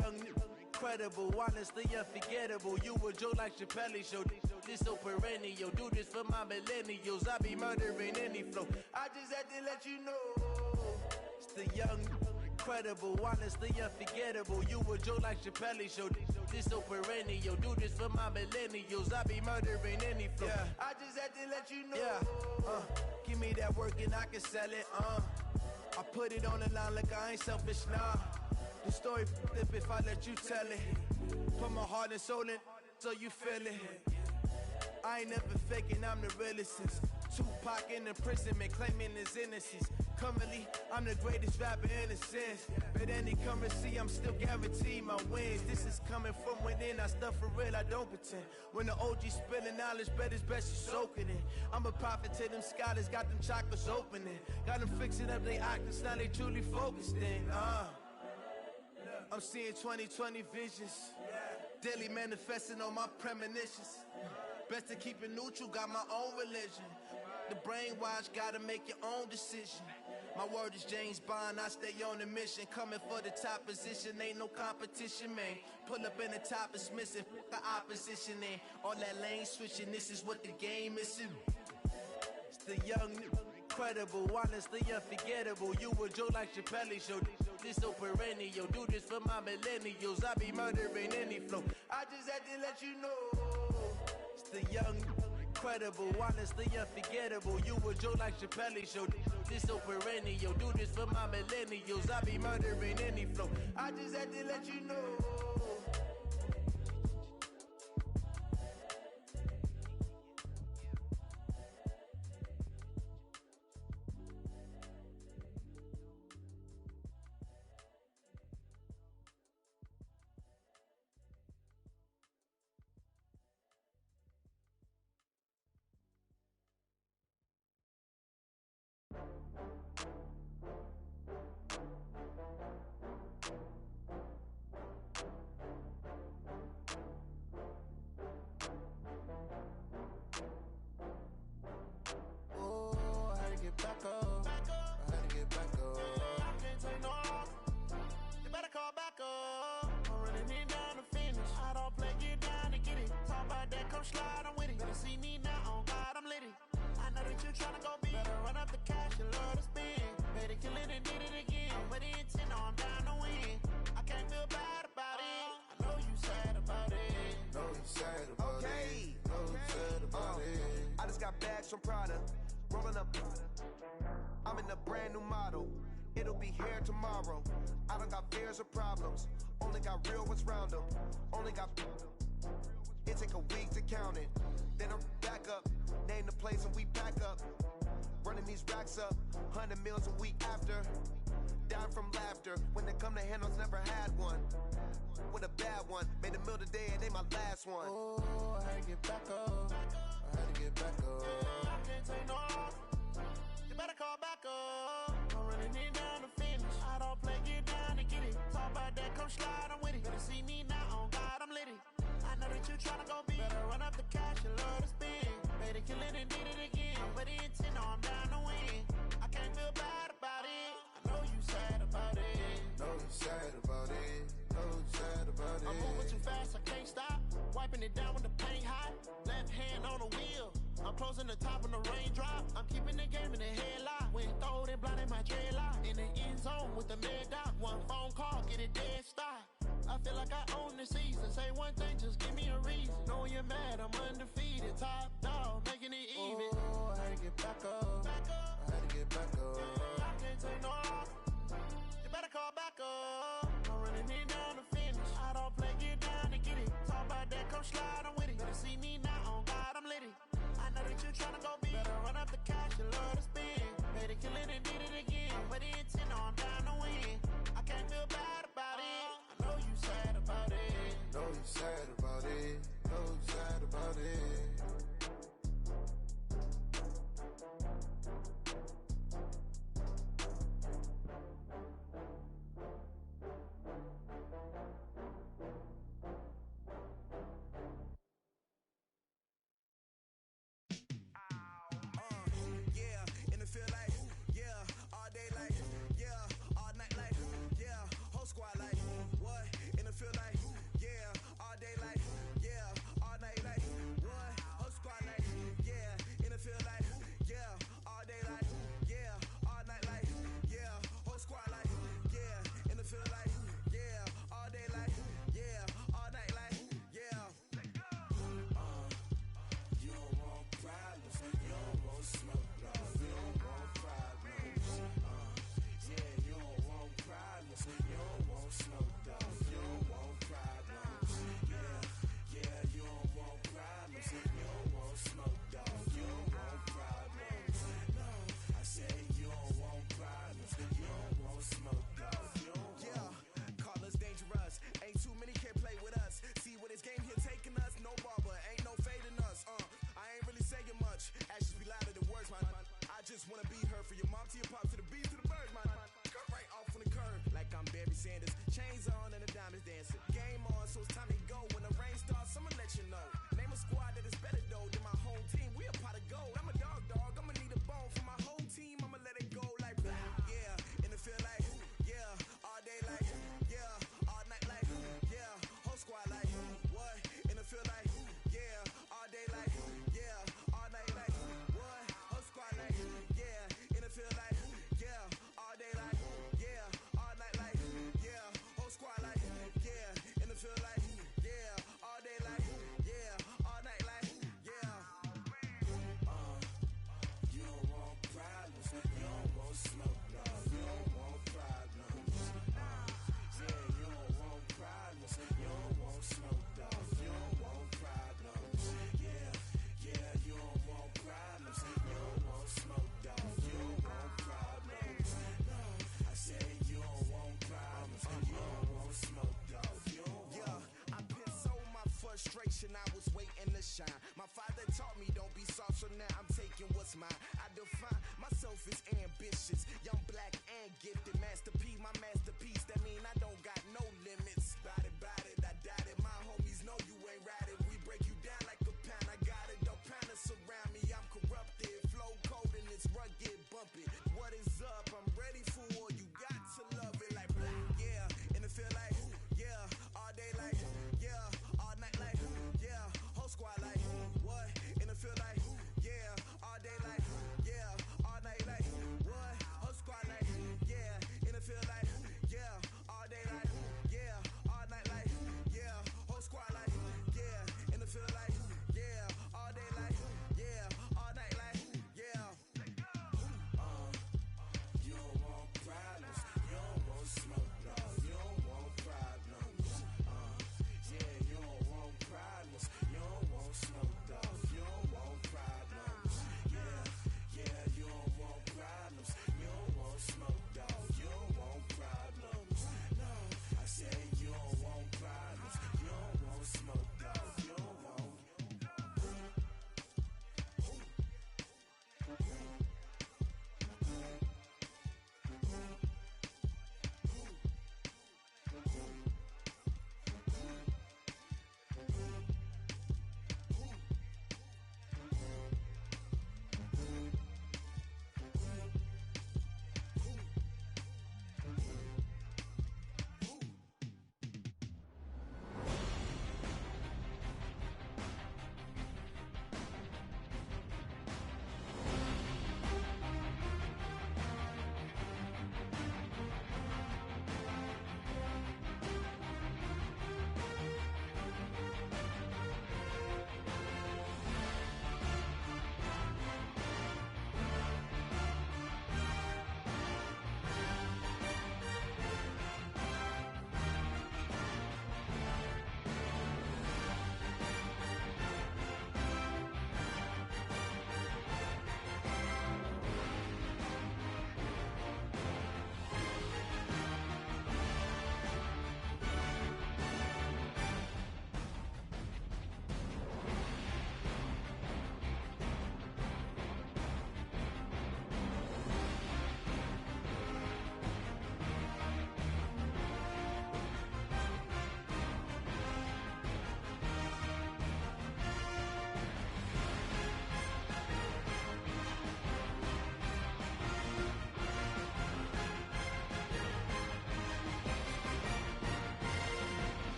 young, incredible, honestly unforgettable. You a joke like Chappelle show. This so perennial. Do this for my millennials. I be murdering any flow. I just had to let you know. It's the young, incredible, honestly unforgettable. You a joke like Chappelle show. This so perennial. Do this for my millennials. I be murdering any flow. Yeah. I just had to let you know. Yeah. Give me that work and I can sell it. I put it on the line like I ain't selfish, nah. The story flip if I let you tell it. Put my heart and soul in so you feel it. I ain't never faking, I'm the realest since Tupac in imprisonment, claiming his innocence. Currently, I'm the greatest rapper in a sense. But any currency, I'm still guaranteed my wins. This is coming from within, I stuff for real, I don't pretend. When the OG spilling knowledge, bet it's best you soak it in. I'm a prophet to them scholars, got them chakras opening. Got them fixing up they octaves, now they truly focused in. I'm seeing 2020 visions, daily manifesting on my premonitions. Best to keep it neutral, got my own religion. The brainwash, gotta make your own decision. My word is James Bond, I stay on the mission. Coming for the top position, ain't no competition, man. Pull up in the top is missing, the opposition in. All that lane switching, this is what the game is. It's the young, incredible, honestly unforgettable. You a joke like Chappelle show. This so perennial. Do this for my millennials. I be murdering any flow. I just had to let you know. It's the young, incredible, honestly unforgettable. You a joke like Chappelle show. This so perennial. Do this for my millennials. I be murdering any flow. I just had to let you know. From Prada, rolling up. I'm in a brand new model. It'll be here tomorrow. I don't got fears or problems. Only got real ones round them. Only got. It take a week to count it. Then I'm back up. Name the place and we back up. Running these racks up. 100 meals a week after. Down from laughter. When they come to handles, never had one. With a bad one. Made a meal today and they my last one. Oh, I had to get back up. I had to get back up. I can't take no loss. You better call back up. I'm running it down to finish. I don't play, get down and get it. Talk about that, come slide, I'm with it. Better see me now, on God, I'm litty. I know that you tryna go big. Better run up the cash, you love to spend. Made it, kill it, and did it again. But the intent, no, I'm down to win. I can't feel bad about it. I know you sad about it. Know you sad about it. Know you sad about it. I'm moving too fast, I can't stop. Wiping it down with the paint hot. Left hand on the wheel. I'm closing the top on the raindrop. I'm keeping the game in the headlock. When throwed and blinded my dreadlock. In the end zone with the mad dot. One phone call, get it dead stop. I feel like I own the season. Say one thing, just give me a reason. Know you're mad, I'm undefeated. Top dog, making it even. Oh, I had to get back up. I had to get back up. I can't take no loss. You better call back up. I'm running it down to finish. I don't play, get down and get it. Talk about that, come slide, I'm with it. Better see me now, on God, I'm litty. I know that you tryna go big. Better run up the cash, you love to spend. Made it, kill it, and did it again. But the intent, no, I'm down to win. I can't feel bad about it. I know you sad about it. Know you sad about it. Know you sad about it. Squad like, what? In the generation, I was waiting to shine. My father taught me don't be soft, so now I'm taking what's mine. I define myself as ambitious, young, black, and gifted. Master P, my masterpiece, that mean I don't got no limits. Bout it, I doubt it. My homies know you ain't ride it. We break you down like a pound. I got it, don't pound it surround me. I'm corrupted, flow cold and it's rugged, bumpy. What is up? I'm ready for war. You got to love it like yeah, and it feel like yeah, all day like yeah, all night like yeah, whole squad like what? And it feel like yeah, all day like yeah, all night like what? Whole squad like yeah.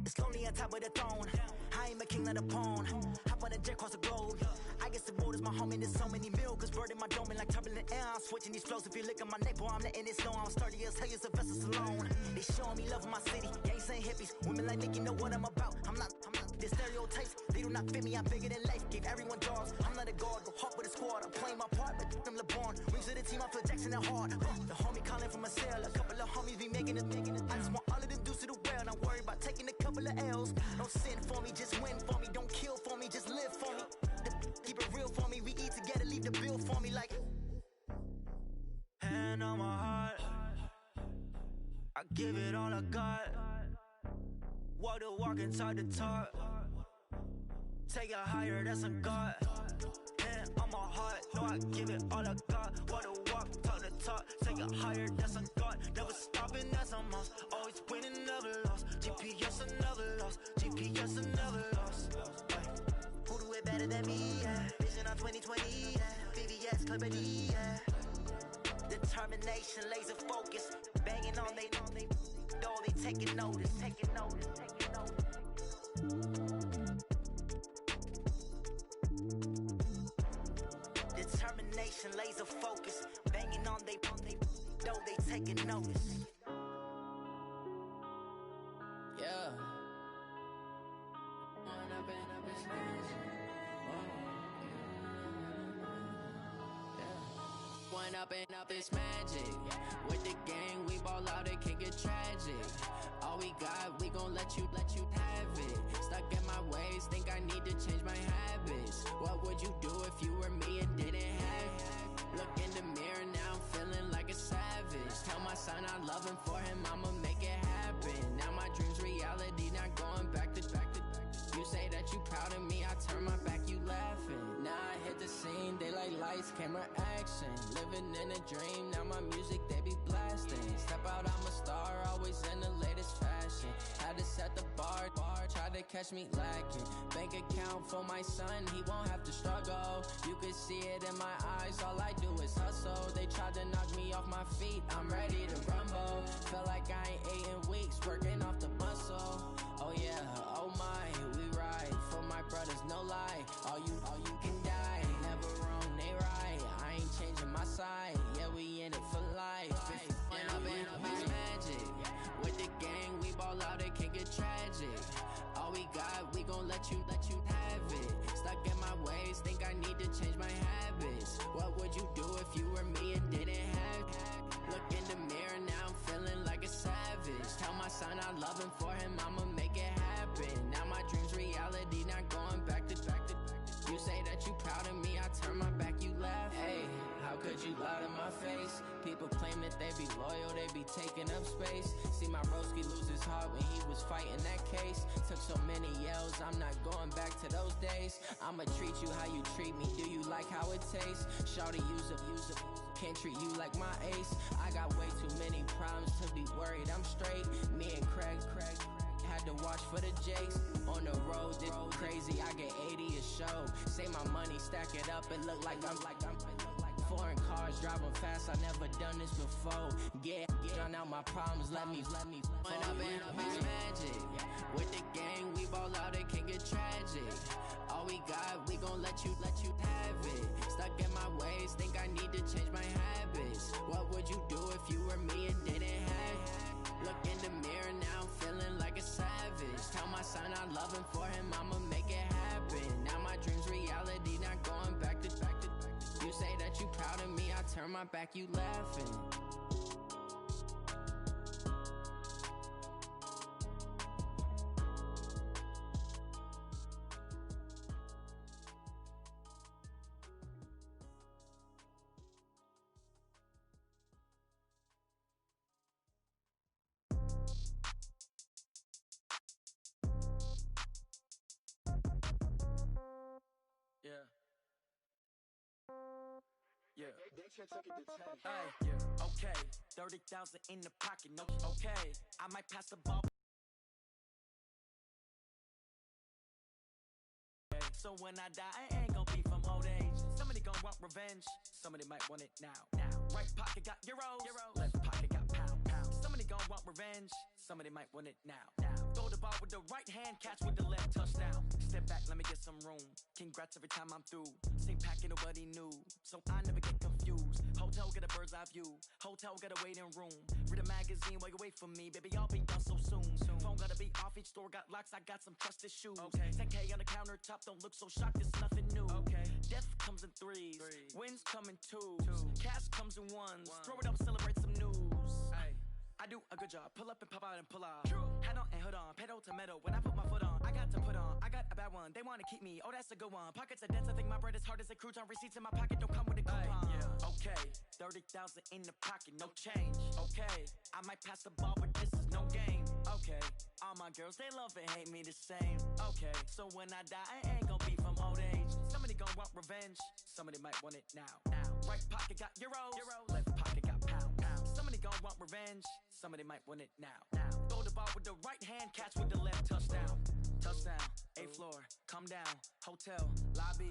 It's lonely on top of the throne. I am a king of the pawn. Hop on a jet across the globe. I guess the road is my home and there's so many mil. Cause bird in my dome and like turbulent air. I'm switching these flows. If you look at my neck, boy, I'm letting it snow. I'm sturdy as hell as a vessel alone. They showing me love in my city. Gangs saying hippies. Women like Nicky know what I'm about. I'm not the stereotypes. They do not fit me. I'm bigger than life. Gave everyone jobs. I'm not a guard. Go hawk with a squad. I'm playing my part, but I'm LeBron. Wings of the team. I feel Jackson and hard. The homie calling from a cell. A couple of homies be making it. I just want all of them dudes to the well. Not worry about taking a couple of L's. Don't sin for me, just win for me. Don't kill for me, just live for me. Keep it real for me. We eat together, leave the bill for me like. Hand on my heart, I give it all I got. Walk the walk and talk the talk. Take it higher, that's a God. Hand on my heart, no, I give it all I got. Walk the walk, talk the talk. Take it higher, that's a God. Never stopping, that's a must. Always winning, never lost. GPS, I never lost. GPS, I never lost. Who do it better than me? Yeah. Vision on 2020. Yeah. VVS, Clarity. Yeah. Determination, laser focus. Banging on they door, they taking notice. Taking notice, taking notice. Determination, laser focus. Banging on they door, they taking notice. Yeah. One up and up is magic. With the gang, we ball out, it can get tragic. All we got, we gon' let you have it. Stuck in my ways, think I need to change my habits. What would you do if you were me and didn't have it? Look in the mirror, now I'm feeling like a savage. Tell my son I love him, for him I'ma make it happen. Now my dream's reality, not going back to. You say that you proud of me, I turn my back, you laughing. Now I hit the scene, they like lights, camera, action. Living in a dream, now my music, they be blasting. Step out, I'm a star, always in the latest fashion. Had to set the bar, tried to catch me lacking. Bank account for my son, he won't have to struggle. You can see it in my eyes, all I do is hustle. They tried to knock me off my feet, I'm ready to rumble. Felt like I ain't ate in weeks, working off the muscle. Oh yeah, oh my, we ride for my brothers, no lie. All you can die, never wrong, they right. I ain't changing my side, yeah, we in it for life. When up and up is magic. With the gang, we ball out, it can get tragic. All we got, we gon' let you have it. Stuck in my ways, think I need to change my habits. What would you do if you were me and didn't have it? Look in the mirror, now I'm feeling like a savage. Tell my son I love him, for him I'ma make it happen. Now my dream's reality, not going back to. You say that you proud of me, I turn my back, you laugh. Hey, how could you lie to my face? People claim that they be loyal, they be taking up space. See my broski lose his heart when he was fighting that case. Took so many yells, I'm not going back to those days. I'ma treat you how you treat me, do you like how it tastes? Shawty, use up, can't treat you like my ace. I got way too many problems to be worried, I'm straight. Me and Craig had to watch for the Jakes. On the road, this crazy, I get 80 a show. Say my money, stack it up, it look like I'm foreign cars, driving fast, I never done this before. Get drown out my problems, let me When up and up is magic. With the gang, we ball out, it can get tragic. All we got, we gon' let you have it. Stuck in my ways, think I need to change my habits. What would you do if you were me and didn't have it? Look in the mirror, now I'm feeling like a savage. Tell my son I love him, for him I'ma make it happen. Now my dream's reality, not going back to. You say that you proud of me, I turn my back, you laughing. Yeah. Okay, 30,000 in the pocket, no, okay. I might pass the ball. So when I die, I ain't gon' be from holding gon' want revenge. Somebody might want it now. Right pocket got euros. Left pocket got pounds. Somebody gon' want revenge. Somebody might want it now. Throw the ball with the right hand, catch with the left, touchdown. Step back, let me get some room. Congrats every time I'm through. Same packet, nobody knew, so I never get confused. Hotel get a bird's eye view. Hotel got a waiting room. Read a magazine while you wait for me, baby. I'll be done so soon. Phone gotta be off. Each store got locks. I got some trusted shoes. 10K on the countertop. Don't look so shocked. It's nothing new. Death comes in threes. Wins come in twos. Cash comes in ones. Throw it up, celebrate some news. I do a good job. Pull up and pop out and pull off. Head on and hood on. Pedal to metal. When I put my foot on, I got to put on. I got a bad one. They wanna keep me. Oh, that's a good one. Pockets are dense. I think my bread is hard as a crouton. Receipts in my pocket don't come with a coupon. Okay, 30,000 in the pocket, no change. Okay, I might pass the ball, but this is no game. Okay, all my girls they love and hate me the same. Okay, so when I die, I ain't gon' be from old age. Somebody gon' want revenge. Somebody might want it now. Right pocket got euros. Left pocket got pounds. Somebody gon' want revenge. Somebody might want it now. Throw the ball with the right hand, catch with the left, touchdown. Touchdown, 8th floor, come down, hotel, lobby.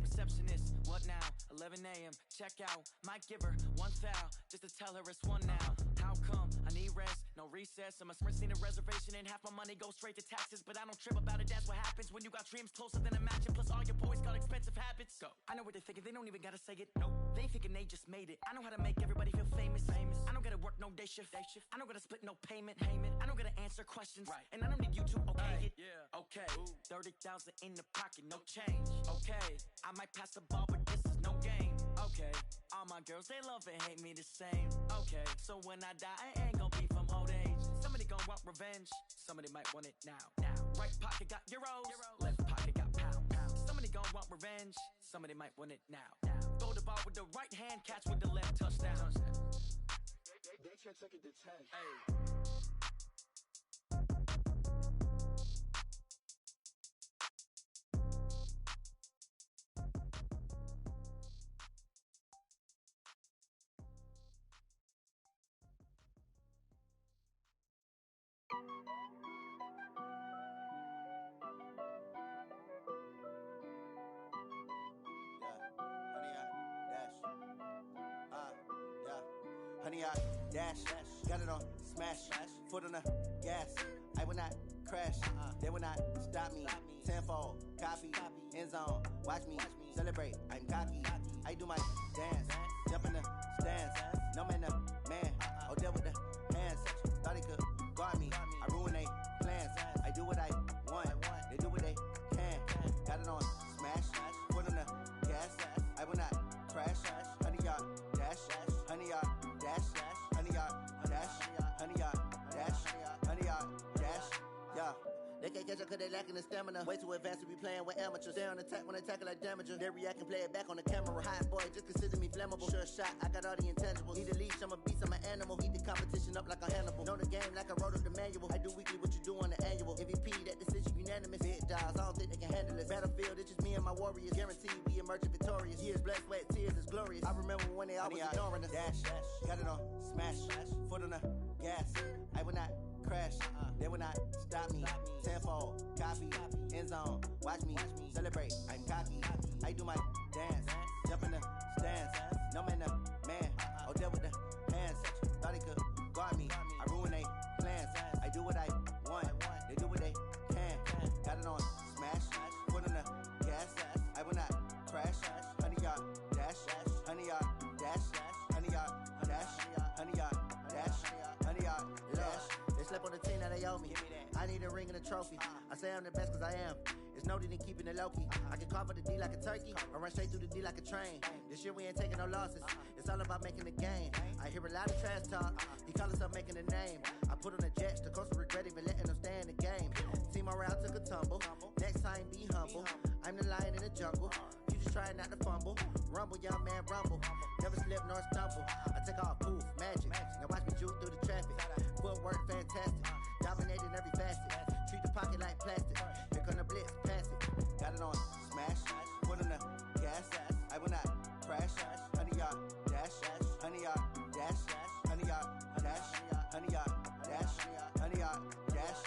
Receptionist, what now? 11 a.m., check out. Might give her one foul, just to tell her it's one now. How come? I need rest, no recess. I must seen a reservation and half my money goes straight to taxes. But I don't trip about it, that's what happens when you got dreams closer than a match. And plus all your boys got expensive habits. Go. I know what they're thinking, they don't even gotta say it. Nope. They thinking they just made it. I know how to make everybody feel famous. I don't gotta work no day shift. I don't gotta split no payment. I don't gotta answer questions. And I don't need you to okay it. Okay, 30,000 in the pocket, no change. Okay, I might pass the ball, but this is no game. Okay, all my girls, they love and hate me the same. Okay, so when I die, I ain't gon' be from old age. Somebody gon' want revenge. Somebody might want it now. Right pocket got euros. Left pocket got pounds. Somebody gon' want revenge. Somebody might want it now. Throw the ball with the right hand, catch with the left, touchdown. They can't take it to 10. Honey, I dash, got it on smash, foot on the gas. I will not crash, they will not stop me. Tenfold, copy, end zone, watch me celebrate. I'm cocky, I do my dance, jump in the stands. No man, the man, oh, deal with the hands. Thought he could guard me, I ruin they plans. I do what I want, they do what they can. Got it on smash, foot on the gas. I will not crash, honey, y'all dash, honey, y'all dash, honey, y'all dash, honey, y'all dash, honey, y'all dash, yeah. They can't catch up cause they lacking the stamina. Way too advanced to be playing with amateurs. Stay on attack when they tackle like damager. They react and play it back on the camera. Hot boy, just consider me flammable. Sure shot, I got all the intangibles. Need a leash, I'm a beast, I'm an animal. Heat the competition up like a Hannibal. Know the game like I wrote up the manual. I do weekly what you do on the annual. MVP, that decision unanimous. Big dials, I don't think they can handle it. Battlefield, it's just me and my warriors. Guaranteed we emerging victorious. Years, blood, sweat, tears, is glorious. I remember when they always ignoring us. Dash, got it on smash, foot on the gas. I will not crash, they will not stop me. Tenfold, copy, end zone, watch me celebrate. I'm cocky, I do my dance, jump in the stands. No man, the man, oh, deal with the hands. Thought he could guard me, I ruin they plans. I do what I want, they do what they can. Got it on smash, foot on the gas. I will not crash, honey, y'all dash, honey, y'all dash, honey, y'all dash, honey, y'all dash, honey, y'all dash. They slept on the team that they owe me. I need a ring and a trophy. I say I'm the best cause I am. It's no need in keeping it low-key. I can carve up the D like a turkey or run straight through the D like a train. This year we ain't taking no losses. It's all about making the game. I hear a lot of trash talk. He call himself making a name. I put on the jets. The coach will regret even letting them stay in the game. Team around took a tumble. Next time be humble. I'm the lion in the jungle. You just try not to fumble. Rumble, young man, rumble. Never slip nor stumble. I take off, poof, magic. Now watch me juke through the traffic. Footwork fantastic. Dominating every facet. Treat the pocket like plastic. Here come the blitz, pass it. Got it on smash, foot on the gas. I will not crash, honey, y'all dash, honey, y'all dash, honey, y'all dash, honey, y'all dash, honey, y'all dash.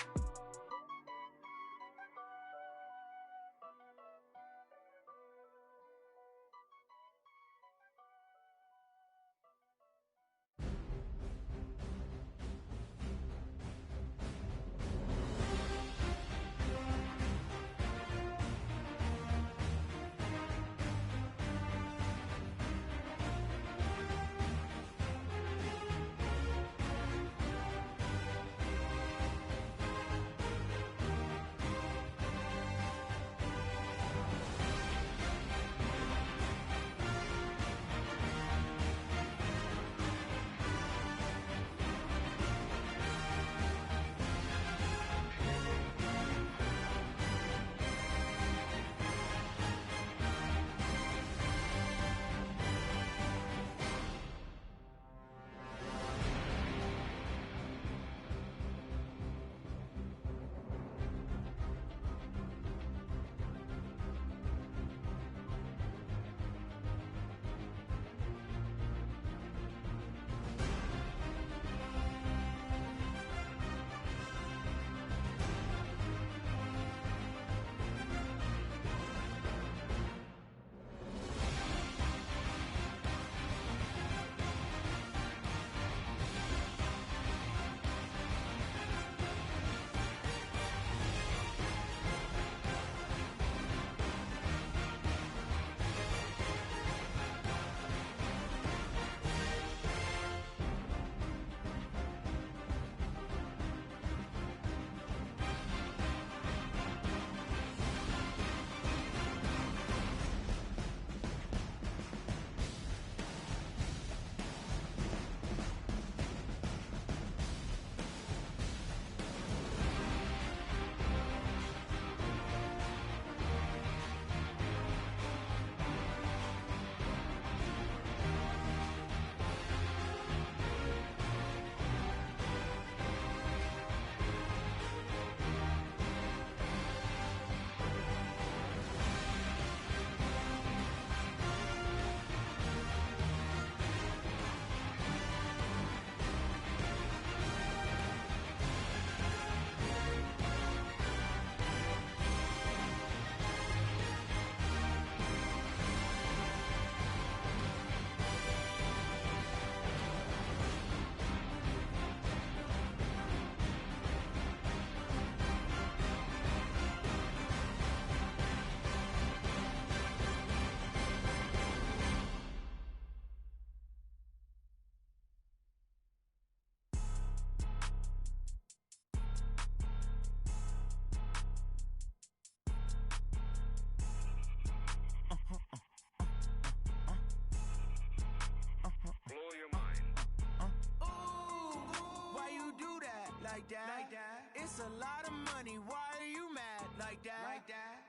that. It's a lot of money, why are you mad like that?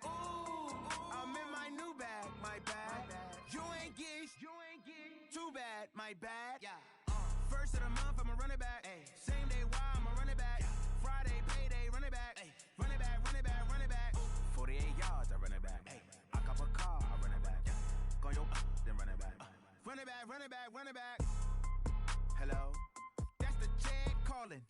Ooh, I'm in my new bag, my bad. You ain't geeks, too bad, my bad. First of the month, I'ma run it back. Same day, why I'ma run it back. Friday, payday, run it back. Run it back, run it back, run it back. 48 yards, I run it back. I cop a car, I run it back. Go your then run it back. Run it back, run it back, run it back. Hello, that's the check calling.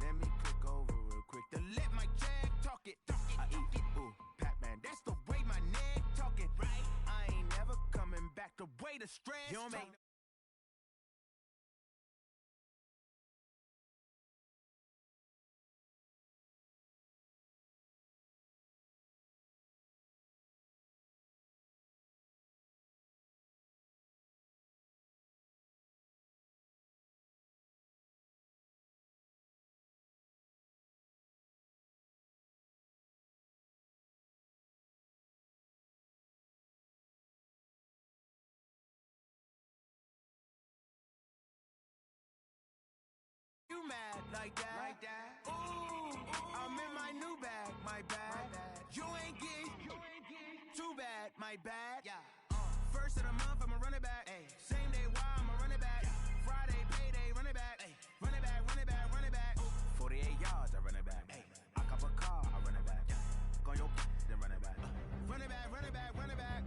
Let me click over real quick to let my check talk it. I eat, ooh, Pac-Man, that's the way my neck talking. Right, I ain't never coming back. The way the stress. You don't make you mad like that. Ooh, I'm in my new bag, my bad. You ain't geek, too bad, my bad. First of the month, I'ma run it back. Same day, why I'ma run it back. Friday, payday, run it back. Run it back, run it back, run it back. 48 yards, I run it back. I cop a car, I run it back. Go your then run it back. Run it back, run it back, run it back.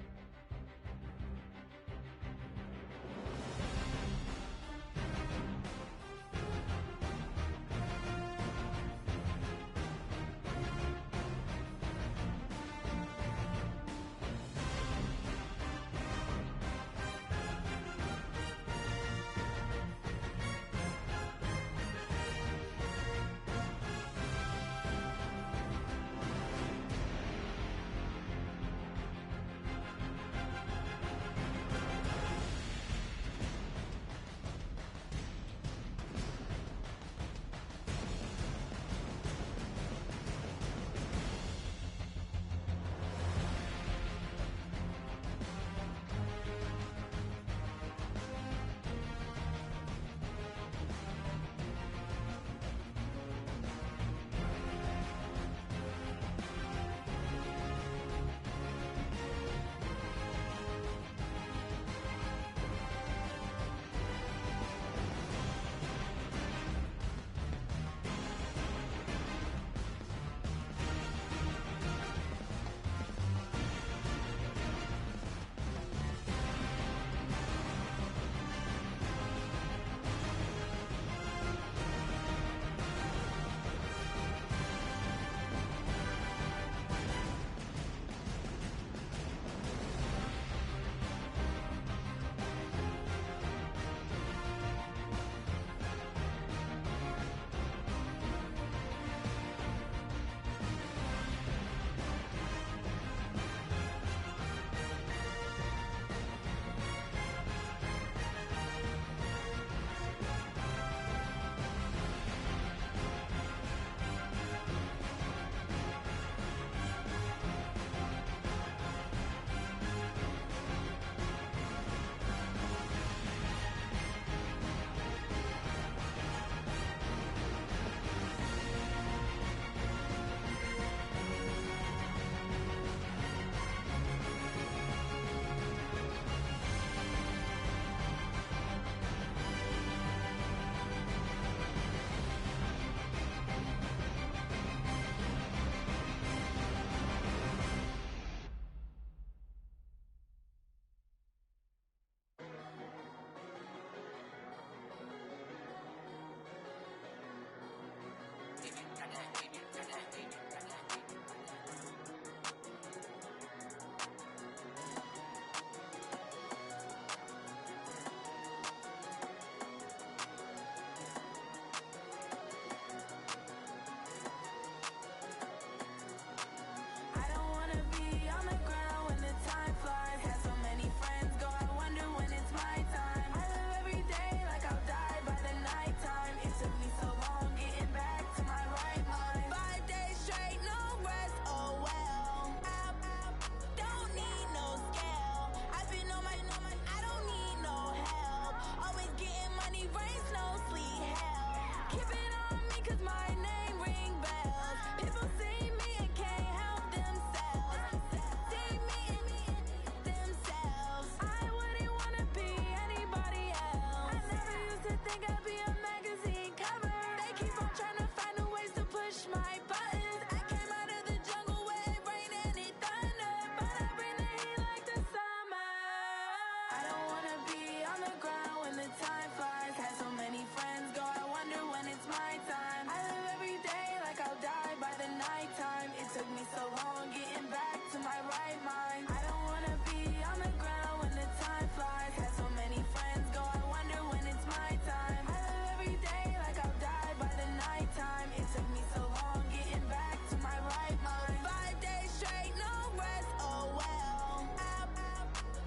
time. It took me so long getting back to my right mind. I don't wanna be on the ground when the time flies. Had so many friends go, I wonder when it's my time. I live every day like I'll die by the nighttime. It took me so long getting back to my right mind. 5 days straight, no rest, oh well.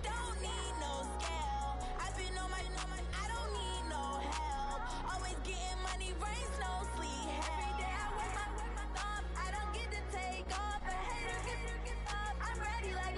Don't need no scale. I've been on my, I don't need no help. Always getting money, rain, snow, sleet, every day I work my thumb. I don't get to take off, but haters get off. I'm ready like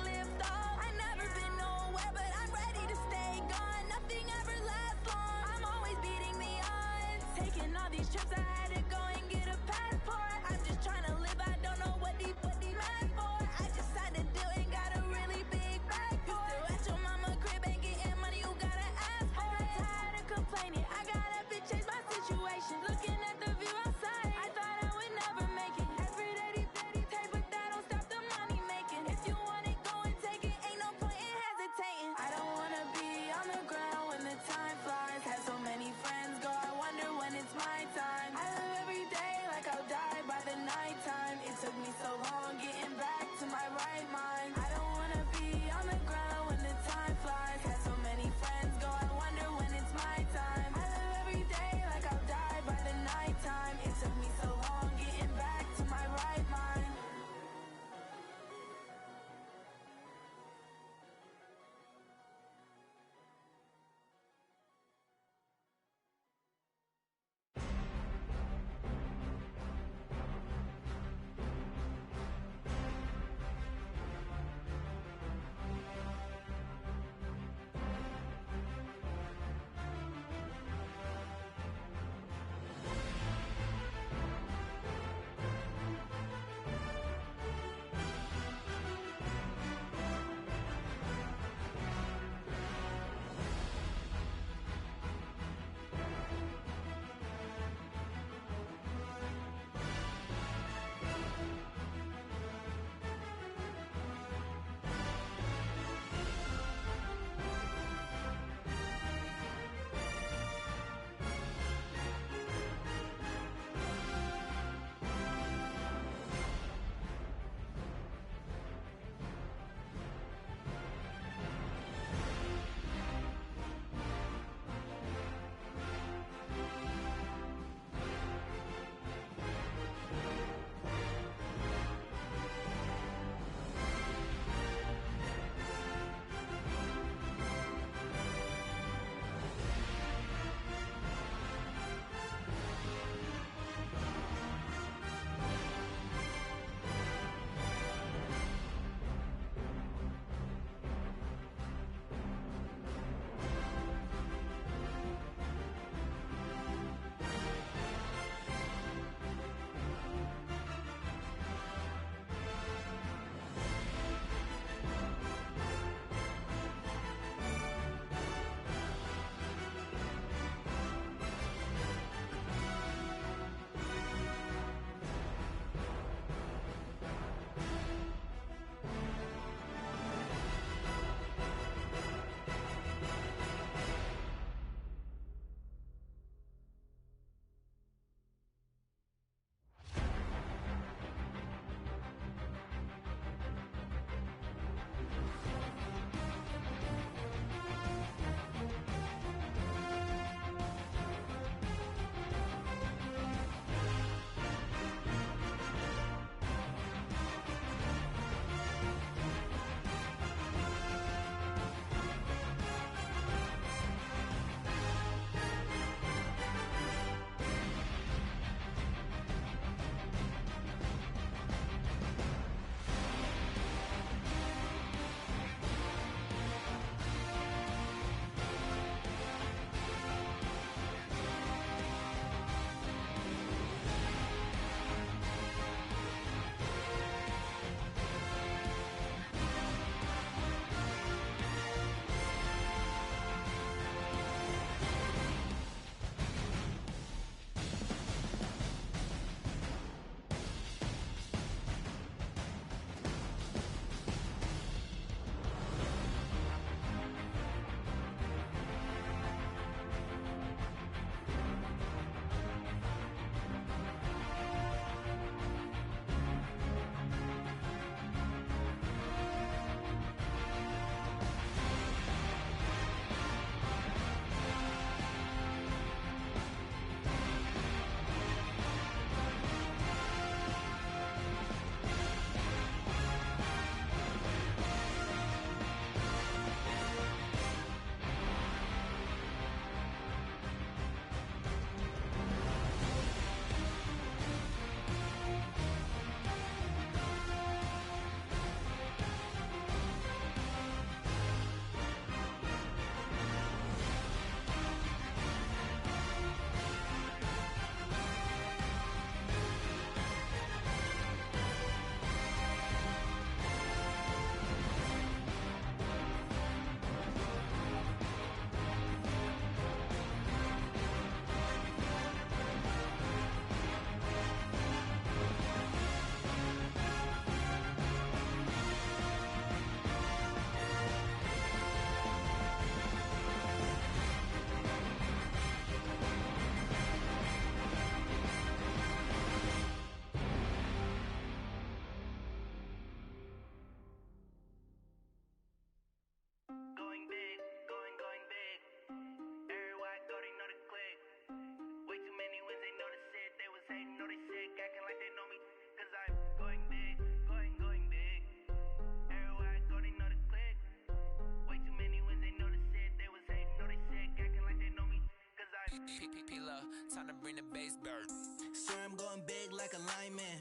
Time to bring the bass bird. Swear I'm going big like a lineman.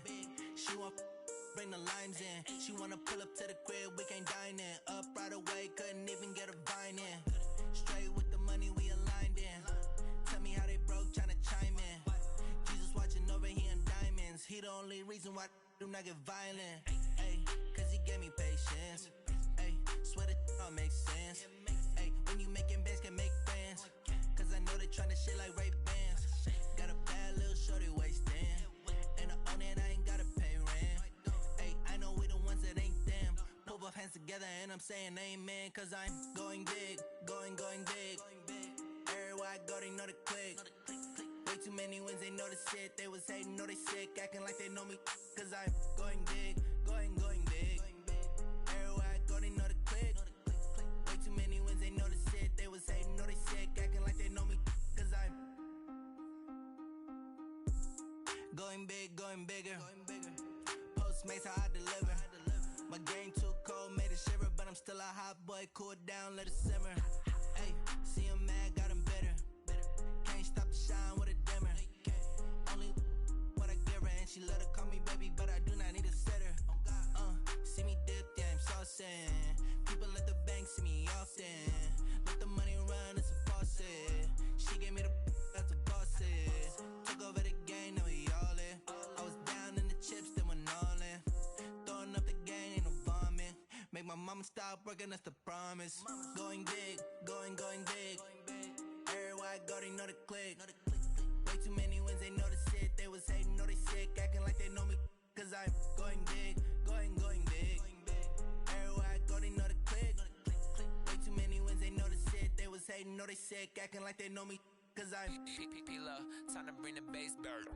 She want bring the limes in. She wanna pull up to the crib, we can't dine in. Up right away, couldn't even get a vine in. Straight with the money we aligned in. Tell me how they broke, tryna chime in. Jesus watching over, he in diamonds. He the only reason why I do not get violent. Ay, cause he gave me patience. Ay, swear that all makes sense. Ay, when you making bands, can make friends. Cause I know they tryna shit like Ray-Bans. Got a bad little shorty wasting. And I own it, I ain't gotta pay rent. Ay, I know we the ones that ain't them. Put both hands together and I'm saying amen. Cause I'm going big, going big. Everywhere I go, they know the click. Way too many wins, they know the shit. They was hating, know they sick, acting like they know me. Cause I'm going big, going big. Everywhere I go, they know the click. Way too many wins, they know the shit. They was hating, know they sick, acting like they know me. Cause I'm going big, going bigger. Postmates how I deliver. My game too cold, made it shiver, but I'm still a hot boy. Cool it down, let it simmer. Hey, see him mad, got him bitter. Can't stop the shine with a dimmer. Only what I give her, and she let her call me baby, but I do not need a sitter. See me dip, yeah, I'm saucing. People at the bank see me often. Let the money run, it's a faucet. She gave me the that's a faucet. Took over the game, now we all in. I was down in the chips, then went all in. Throwing up the gang, ain't no vomit. Make my mama stop working, that's the promise. Going big, going big. Everywhere I go, they know the click. Way too many wins, they know the shit. They was hating, know they sick, acting like they know me. Cause I'm going big, going big. Everywhere I go, they know the click. Way too many wins, they know the shit. They was hating, know they sick, acting like they know me. Cause I'm time to bring the bass bird.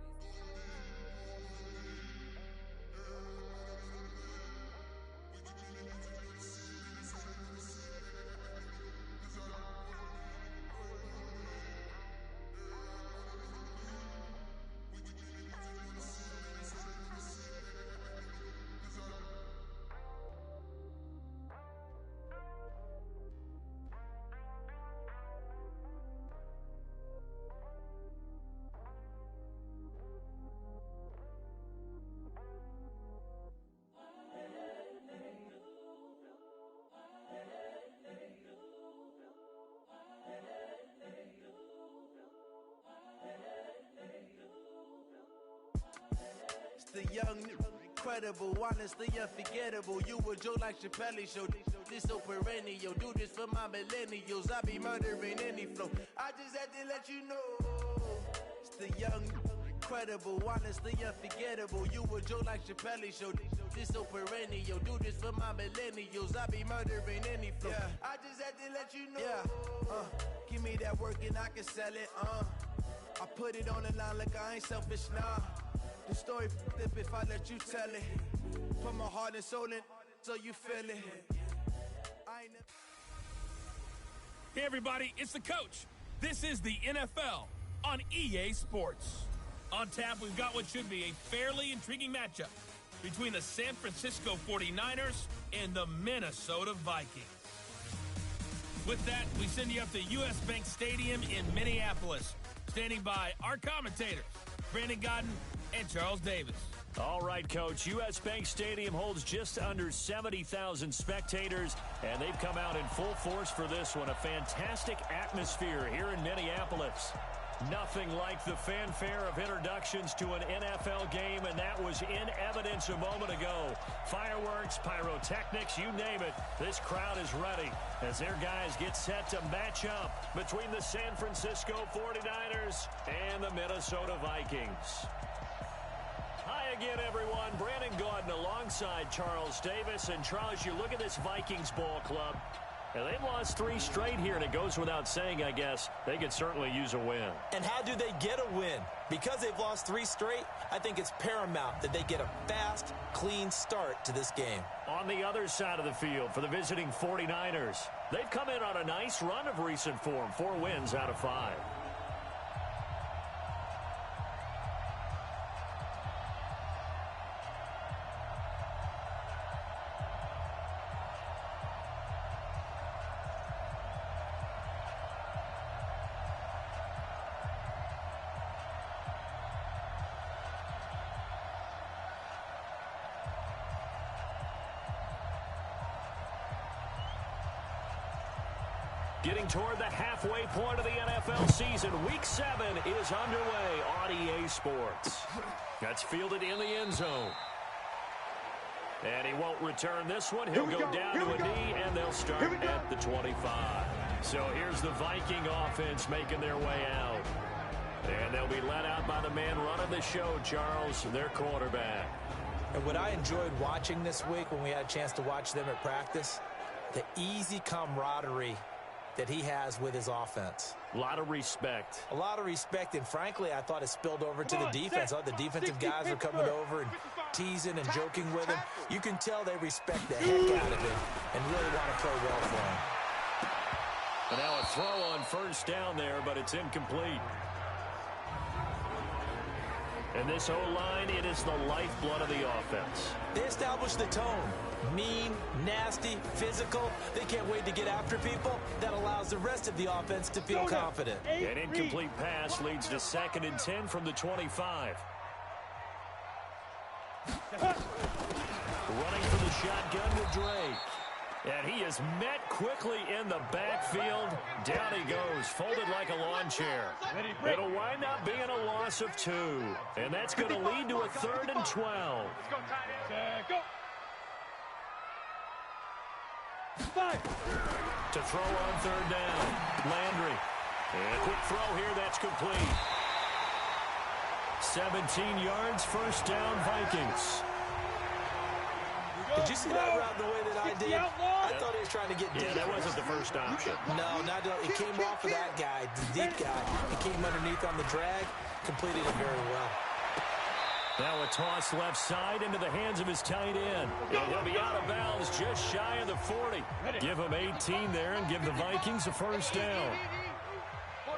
The young, incredible, honestly unforgettable. You a joke like Chappelle show. This so perennial. Do this for my millennials. I be murdering any flow. I just had to let you know. It's the young, incredible, honestly unforgettable. You a joke like Chappelle show. This so perennial. Do this for my millennials. I be murdering any flow. Yeah. I just had to let you know. Yeah. Give me that work and I can sell it. I put it on the line like I ain't selfish, nah. The story flip if I let you tell it. Put my heart and soul in so you feel it. Hey everybody, it's the coach. This is the NFL on EA Sports. On tap, we've got what should be a fairly intriguing matchup between the San Francisco 49ers and the Minnesota Vikings. With that, we send you up to US Bank Stadium in Minneapolis. Standing by our commentators, Brandon Godden and Charles Davis. All right, Coach. US Bank Stadium holds just under 70,000 spectators, and they've come out in full force for this one. A fantastic atmosphere here in Minneapolis. Nothing like the fanfare of introductions to an NFL game, and that was in evidence a moment ago. Fireworks, pyrotechnics, you name it. This crowd is ready as their guys get set to match up between the San Francisco 49ers and the Minnesota Vikings. Hi again, everyone. Brandon Gaudin alongside Charles Davis. And Charles, you look at this Vikings ball club, and they've lost 3 straight here, and it goes without saying, I guess, they could certainly use a win. And how do they get a win? Because they've lost 3 straight, I think it's paramount that they get a fast, clean start to this game. On the other side of the field for the visiting 49ers, they've come in on a nice run of recent form, 4 wins out of 5. Getting toward the halfway point of the NFL season. Week 7 is underway on EA Sports. That's fielded in the end zone. And he won't return this one. He'll go down to a knee, and they'll start at the 25. So here's the Viking offense making their way out. And they'll be led out by the man running the show, Charles, their quarterback. And what I enjoyed watching this week when we had a chance to watch them at practice, the easy camaraderie that he has with his offense. A lot of respect. A lot of respect, and frankly, I thought it spilled over to the defense. All the defensive guys were coming over and teasing and joking with him. You can tell they respect the heck out of him and really want to play well for him. And now a throw on first down there, but it's incomplete. And this O-line, it is the lifeblood of the offense. They establish the tone. Mean, nasty, physical. They can't wait to get after people. That allows the rest of the offense to feel confident. An incomplete pass leads to 2nd and 10 from the 25. Running for the shotgun with Drake. And he is met quickly in the backfield. Down he goes, folded like a lawn chair. It'll wind up being a loss of 2. And that's going to lead to a 3rd and 12. Let's go, tight end. Go. To throw on 3rd down. Landry. And a quick throw here, that's complete. 17 yards, first down, Vikings. Did you see that route the way that I did? I thought he was trying to get deep. Yeah, that wasn't the first option. No, not it came off of that guy, the deep guy. It came underneath on the drag, completed it very well. Now a toss left side into the hands of his tight end. And he'll be out of bounds just shy of the 40. Give him 18 there and give the Vikings a first down.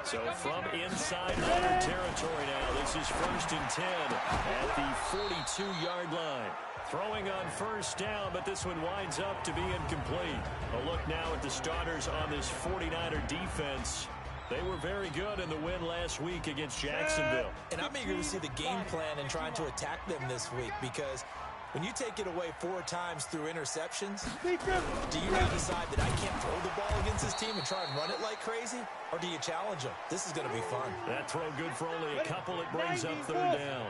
So from inside Niner territory now, this is 1st and 10 at the 42-yard line. Throwing on first down, but this one winds up to be incomplete. A look now at the starters on this 49er defense. They were very good in the win last week against Jacksonville. And I'm eager to see the game plan and trying to attack them this week, because when you take it away 4 times through interceptions, do you now decide that I can't throw the ball against this team and try and run it like crazy? Or do you challenge them? This is going to be fun. That throw good for only a couple. It brings up 3rd down.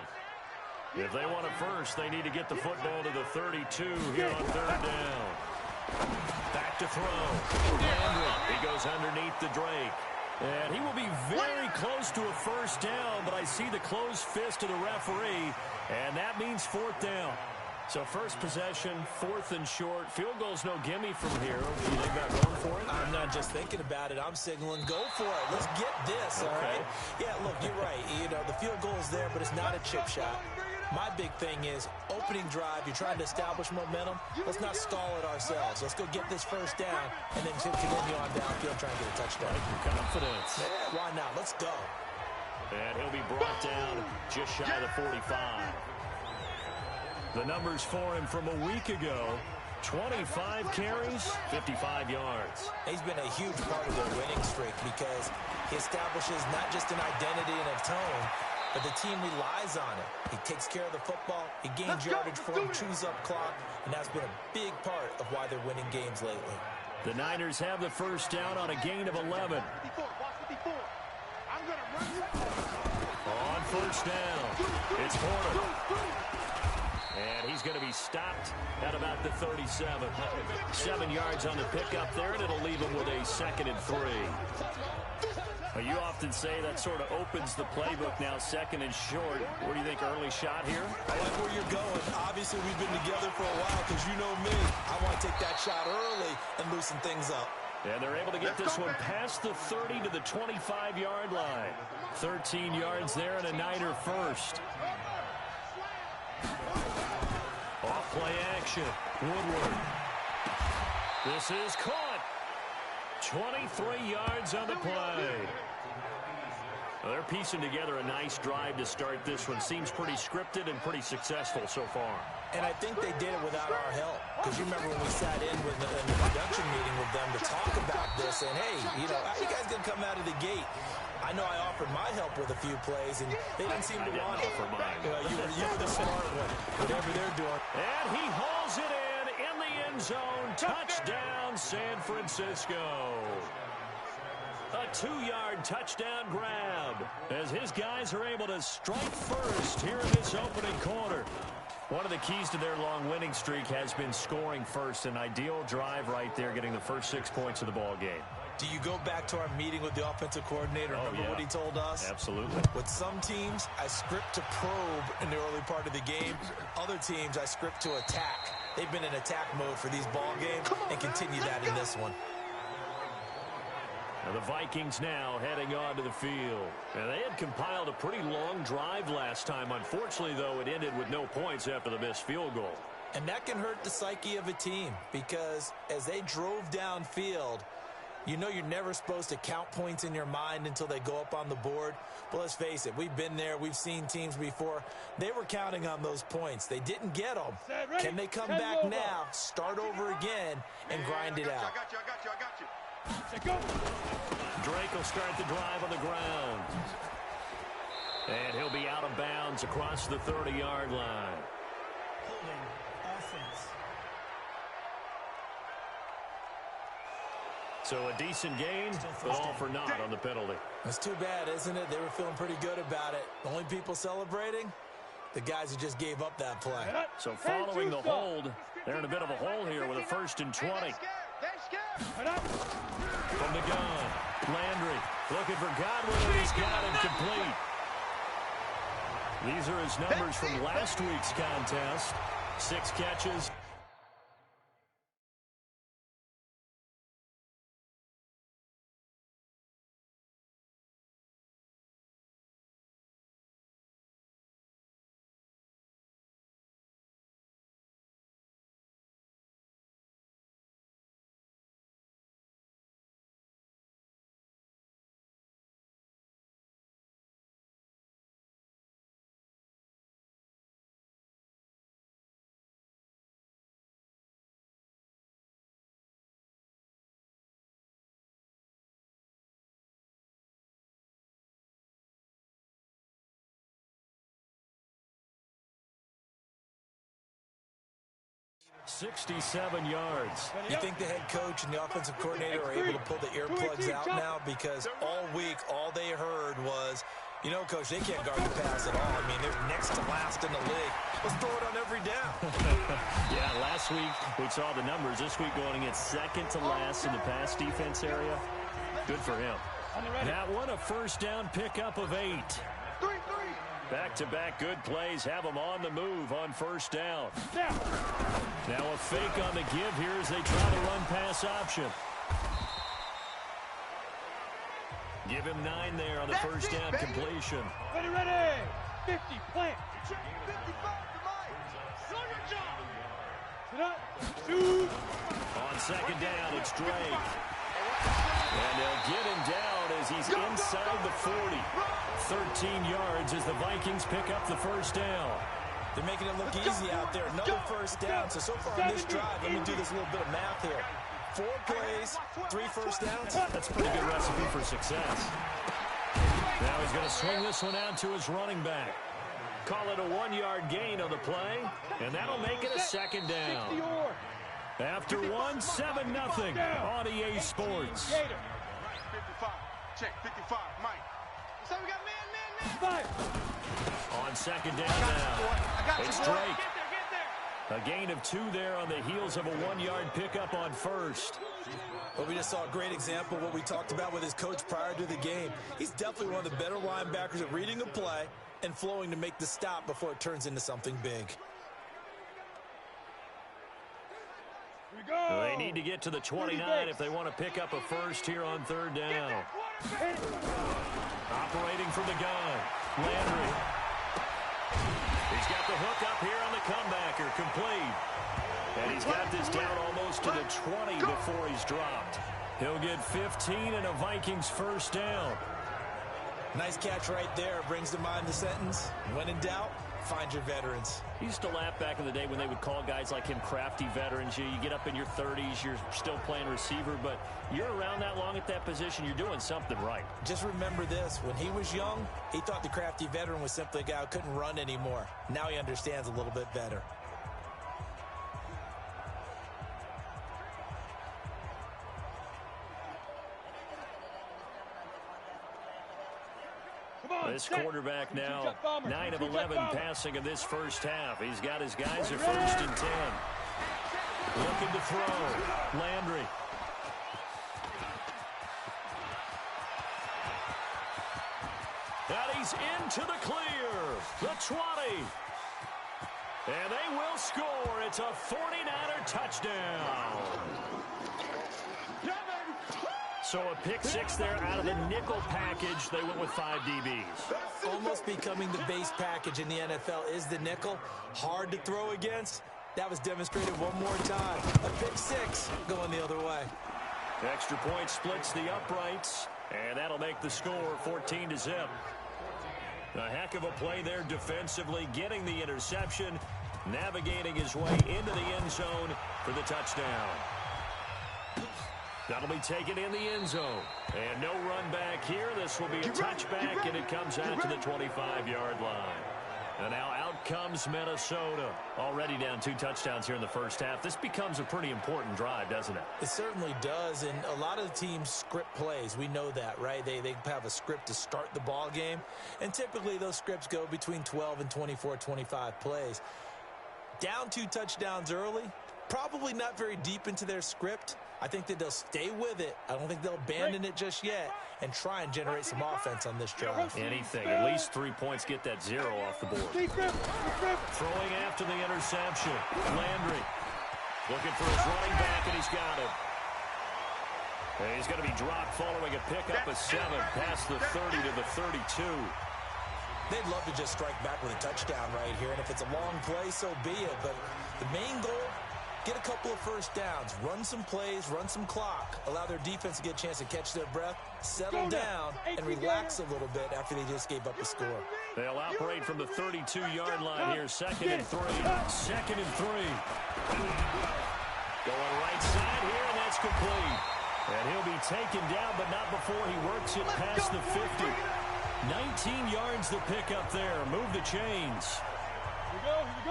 If they want it first, they need to get the football to the 32 here on 3rd down. Back to throw. Landry, he goes underneath the Drake. And he will be very close to a first down, but I see the closed fist of the referee, and that means 4th down. So first possession, 4th and short. Field goal's no gimme from here. Do you think about going for it? I'm not just thinking about it. I'm signaling go for it. Let's get this, all right? Yeah, look, you're right. You know, the field goal is there, but it's not a chip shot. My big thing is opening drive. You're trying to establish momentum. Let's not stall it ourselves. Let's go get this first down and then continue on downfield, try and get a touchdown. Confidence. Yeah, why not? Let's go. And he'll be brought down just shy of the 45. The numbers for him from a week ago, 25 carries, 55 yards. He's been a huge part of their winning streak because he establishes not just an identity and a tone, but the team relies on it. He takes care of the football. He gains yardage for him, chews up clock, and that's been a big part of why they're winning games lately. The Niners have the first down on a gain of 11. On first down, it's Porter. And he's going to be stopped at about the 37. 7 yards on the pickup there, and it'll leave him with a 2nd and 3. Well, you often say that sort of opens the playbook now, 2nd and short. What do you think, early shot here? I like where you're going. Obviously, we've been together for a while because you know me. I want to take that shot early and loosen things up. And they're able to get this one past the 30 to the 25-yard line. 13 yards there and a Niner first. Off play action. Woodward. This is caught. 23 yards on the play. Well, they're piecing together a nice drive to start this one. Seems pretty scripted and pretty successful so far. And I think they did it without our help. Because you remember when we sat in the production meeting with them to talk about this. And, hey, you know, how you guys going to come out of the gate? I know I offered my help with a few plays, and they didn't seem to want it. You were the smart one, whatever they're doing. And he hauls it in the end zone. Touchdown, San Francisco. A 2-yard touchdown grab as his guys are able to strike first here in this opening quarter. One of the keys to their long winning streak has been scoring first. An ideal drive right there, getting the first 6 points of the ball game. Do you go back to our meeting with the offensive coordinator? Remember what he told us? Absolutely. With some teams, I script to probe in the early part of the game. Other teams, I script to attack. They've been in attack mode for these ball games and continue that in this one. Now the Vikings now heading onto the field. And they had compiled a pretty long drive last time. Unfortunately, though, it ended with no points after the missed field goal. And that can hurt the psyche of a team because as they drove downfield, you know you're never supposed to count points in your mind until they go up on the board. But let's face it, we've been there. We've seen teams before. They were counting on those points. They didn't get them. Can they come back now, start over again, and grind it out? I got you. Drake will start the drive on the ground. And he'll be out of bounds across the 30-yard line. Holding offense. So a decent gain, but all for naught on the penalty. That's too bad, isn't it? They were feeling pretty good about it. The only people celebrating, the guys who just gave up that play. So following the hold, they're in a bit of a hole here with a 1st and 20. From the gun, Landry looking for Godwin, and he's got him complete. These are his numbers from last week's contest. 6 catches. .67 yards. You think the head coach and the offensive coordinator are able to pull the earplugs out now? Because all week, all they heard was, you know, Coach, they can't guard the pass at all. I mean, they're next to last in the league. Let's throw it on every down. Yeah, last week we saw the numbers. This week going against second to last in the pass defense area. Good for him. That one, a first down pickup of 8. Back-to-back good plays have them on the move on first down. Now a fake on the give here as they try to run pass option. Give him 9 there on the first down completion. Ready. 50, plant. 55 to Shoot. On second down, it's Drake. And they'll get him down as he's inside the 40. 13 yards as the Vikings pick up the first down. They're making it look easy out there. Another first down. So far on this drive, let me do this little bit of math here. 4 plays, 3 first downs. That's a pretty good recipe for success. Now he's going to swing this one out to his running back. Call it a 1-yard gain on the play, and that'll make it a second down. After 1, 7-0 on EA Sports. 55. Check, 55, Mike. So we got man. On second down now, it's Drake. A gain of 2 there on the heels of a 1-yard pickup on first. Well, we just saw a great example of what we talked about with his coach prior to the game. He's definitely one of the better linebackers at reading a play and flowing to make the stop before it turns into something big. Well, they need to get to the 29 if they want to pick up a first here on third down. Operating from the gun, Landry. He's got the hook up here on the comebacker, complete. And he's got this down almost to the 20 before he's dropped. He'll get 15 and a Vikings first down. Nice catch right there. Brings to mind the sentence, when in doubt, find your veterans. He used to laugh back in the day when they would call guys like him crafty veterans. You get up in your 30s, you're still playing receiver, but you're around that long at that position, you're doing something right. Just remember this, when he was young, he thought the crafty veteran was simply a guy who couldn't run anymore. Now he understands a little bit better. This quarterback now 9 of 11 passing in this first half. He's got his guys at 1st and 10. Looking to throw. Landry. And he's into the clear. The 20. And they will score. It's a 49er touchdown. So a pick 6 there out of the nickel package. They went with 5 DBs. Almost becoming the base package in the NFL is the nickel. Hard to throw against. That was demonstrated one more time. A pick 6 going the other way. Extra point splits the uprights. And that'll make the score 14-0. A heck of a play there defensively, getting the interception, navigating his way into the end zone for the touchdown. That'll be taken in the end zone. And no run back here. This will be a touchback, and it comes out to the 25-yard line. And now out comes Minnesota. Already down 2 touchdowns here in the first half. This becomes a pretty important drive, doesn't it? It certainly does, and a lot of the teams script plays. We know that, right? They have a script to start the ball game, and typically those scripts go between 12 and 24, 25 plays. Down 2 touchdowns early, probably not very deep into their script. I think that they'll stay with it. I don't think they'll abandon it just yet and try and generate some offense on this drive. Anything. At least 3 points. Get that 0 off the board. Throwing after the interception. Landry looking for his running back, and he's got him. And he's going to be dropped following a pickup of 7 past the 30 to the 32. They'd love to just strike back with a touchdown right here, and if it's a long play, so be it. But the main goal, get a couple of first downs, run some plays, run some clock, allow their defense to get a chance to catch their breath, settle down, and relax a little bit after they just gave up a score. They'll operate from the 32-yard line here, 2nd and 3. 2nd and 3. Going right side here, and that's complete. And he'll be taken down, but not before he works it past the 50. 19 yards to pick up there. Move the chains.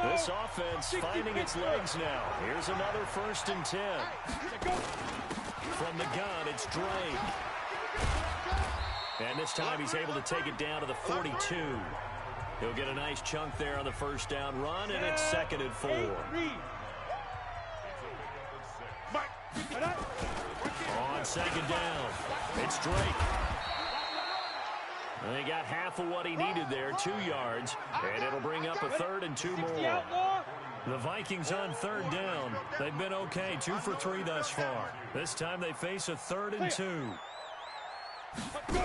This offense finding its legs now. Here's another 1st and 10. From the gun, it's Drake. And this time he's able to take it down to the 42. He'll get a nice chunk there on the first down run, and it's 2nd and 4. On 2nd down, it's Drake. And he got half of what he needed there, 2 yards, and it'll bring up a 3rd and 2 more. The Vikings on 3rd down. They've been okay, 2 for 3 thus far. This time they face a 3rd and 2. They'll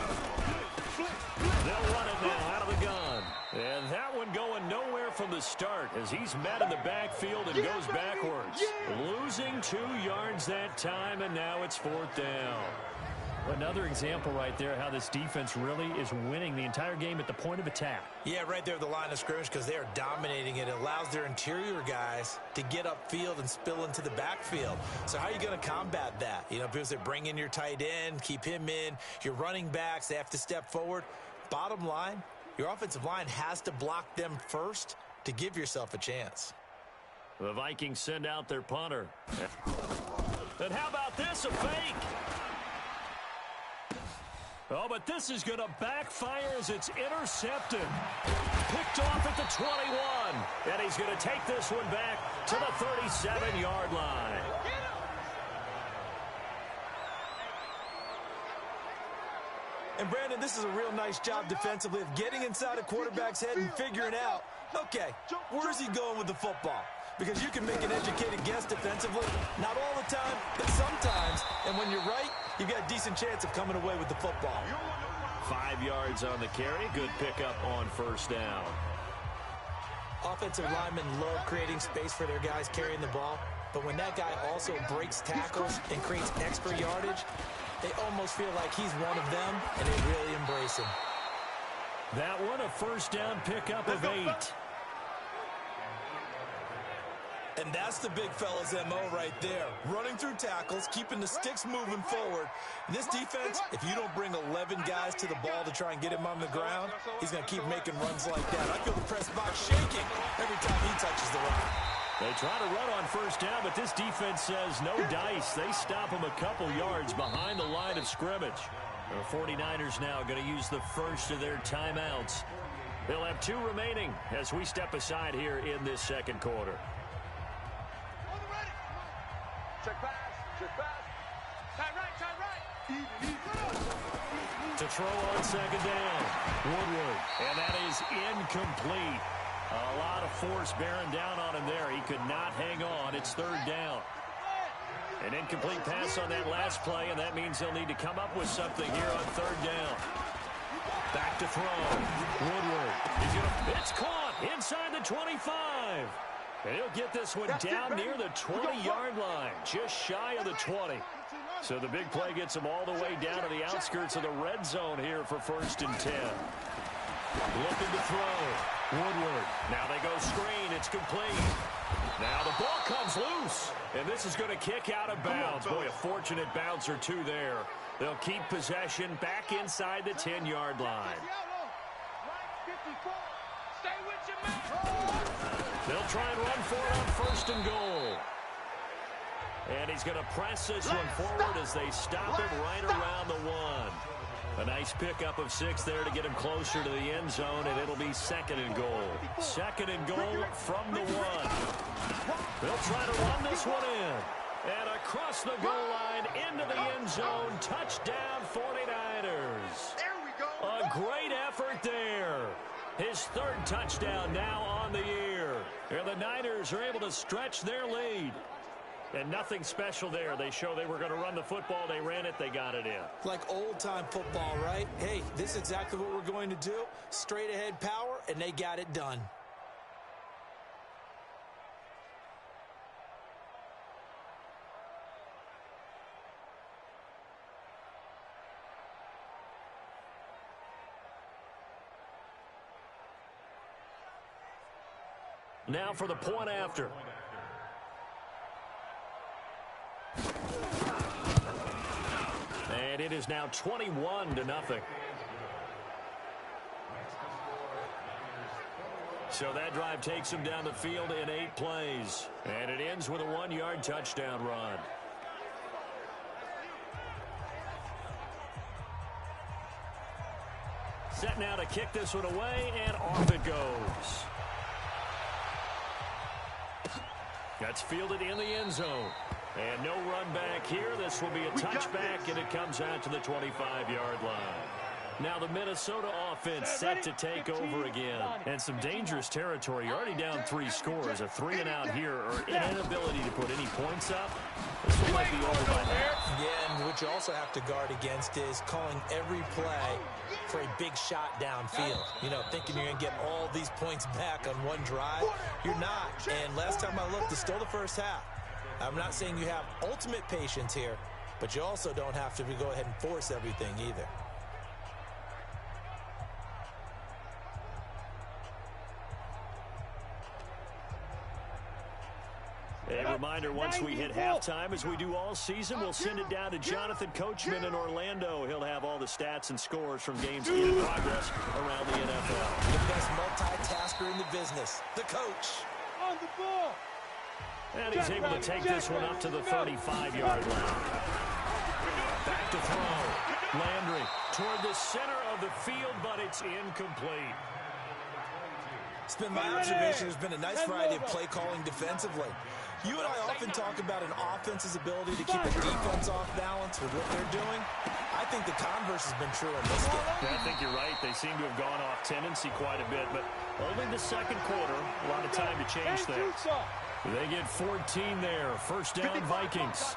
run it now out of the gun. And that one going nowhere from the start as he's met in the backfield and goes backwards. Losing 2 yards that time, and now it's 4th down. Another example right there how this defense really is winning the entire game at the point of attack. Yeah, right there at the line of scrimmage because they are dominating it. It allows their interior guys to get upfield and spill into the backfield. So how are you going to combat that? You know, because they bring in your tight end, keep him in. Your running backs, they have to step forward. Bottom line, your offensive line has to block them first to give yourself a chance. The Vikings send out their punter. And how about this, a fake? Oh, but this is going to backfire as it's intercepted. Picked off at the 21. And he's going to take this one back to the 37-yard line. And, Brandon, this is a real nice job defensively of getting inside a quarterback's head and figuring out, okay, where's he going with the football? Because you can make an educated guess defensively. Not all the time, but sometimes. And when you're right, you've got a decent chance of coming away with the football. 5 yards on the carry. Good pickup on 1st down. Offensive linemen love creating space for their guys carrying the ball. But when that guy also breaks tackles and creates extra yardage, they almost feel like he's one of them, and they really embrace him. That one, a 1st down pickup of 8. And that's the big fella's MO right there. Running through tackles, keeping the sticks moving forward. This defense, if you don't bring 11 guys to the ball to try and get him on the ground, he's going to keep making runs like that. I feel the press box shaking every time he touches the rock. They try to run on first down, but this defense says no dice. They stop them a couple yards behind the line of scrimmage. The 49ers now going to use the first of their timeouts. They'll have 2 remaining as we step aside here in this second quarter. Check pass. Tight right. To throw on second down, Woodward, and that is incomplete. A lot of force bearing down on him there. He could not hang on. It's third down. An incomplete pass on that last play, and that means he'll need to come up with something here on third down. Back to throw. Woodward. It's caught inside the 25. And he'll get this one down near the 20-yard line, just shy of the 20. So the big play gets him all the way down to the outskirts of the red zone here for 1st and 10. Looking to throw. Woodward. Now they go screen. It's complete. Now the ball comes loose. And this is going to kick out of bounds. Boy, a fortunate bounce or two there. They'll keep possession back inside the 10-yard line. They'll try and run for it on 1st and goal. And he's going to press this one forward as they stop him right around the 1. A nice pickup of 6 there to get him closer to the end zone, and it'll be 2nd and goal. 2nd and goal from the 1. They'll try to run this one in. And across the goal line into the end zone. Touchdown 49ers. There we go. A great effort there. His 3rd touchdown now on the year. And the Niners are able to stretch their lead. And nothing special there. They show they were going to run the football. They ran it. They got it in. Like old-time football, right? Hey, this is exactly what we're going to do. Straight-ahead power, and they got it done. Now for the point after. And it is now 21-0. So that drive takes him down the field in 8 plays. And it ends with a 1-yard touchdown run. Set now to kick this one away, and off it goes. That's fielded in the end zone. And no run back here. This will be a touchback, and it comes out to the 25-yard line. Now the Minnesota offense set to take over again. And some dangerous territory. You're already down 3 scores. A 3-and-out here, or an inability to put any points up. This one might be over by now. Yeah, and what you also have to guard against is calling every play for a big shot downfield. You know, thinking you're going to get all these points back on one drive. You're not. And last time I looked, it's still the first half. I'm not saying you have ultimate patience here, but you also don't have to go ahead and force everything either. A reminder, once we hit halftime, as we do all season, we'll send it down to Jonathan Coachman in Orlando. He'll have all the stats and scores from games in progress around the NFL. The best multitasker in the business, the coach. On the ball. And he's able to take this one up to the 35-yard line. Back to throw. Landry toward the center of the field, but it's incomplete. It's been my observation. There's been a nice variety of play calling defensively. You and I often talk about an offense's ability to keep a defense off balance with what they're doing. I think the converse has been true in this game. Yeah, I think you're right. They seem to have gone off tendency quite a bit, but only the second quarter. A lot of time to change things. They get 14 there. First down, Vikings.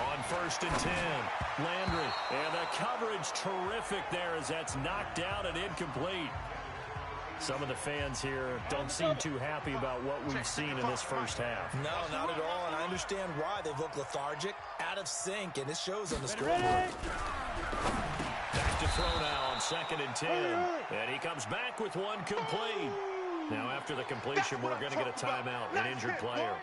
On 1st and 10, Landry. And the coverage terrific there as that's knocked down and incomplete. Some of the fans here don't seem too happy about what we've seen in this first half. No, not at all, and I understand why. They've looked lethargic, out of sync, and it shows on the scoreboard. Back to throw now on 2nd and 10. And he comes back with one complete. Now after the completion, we're going to get a timeout, an injured player.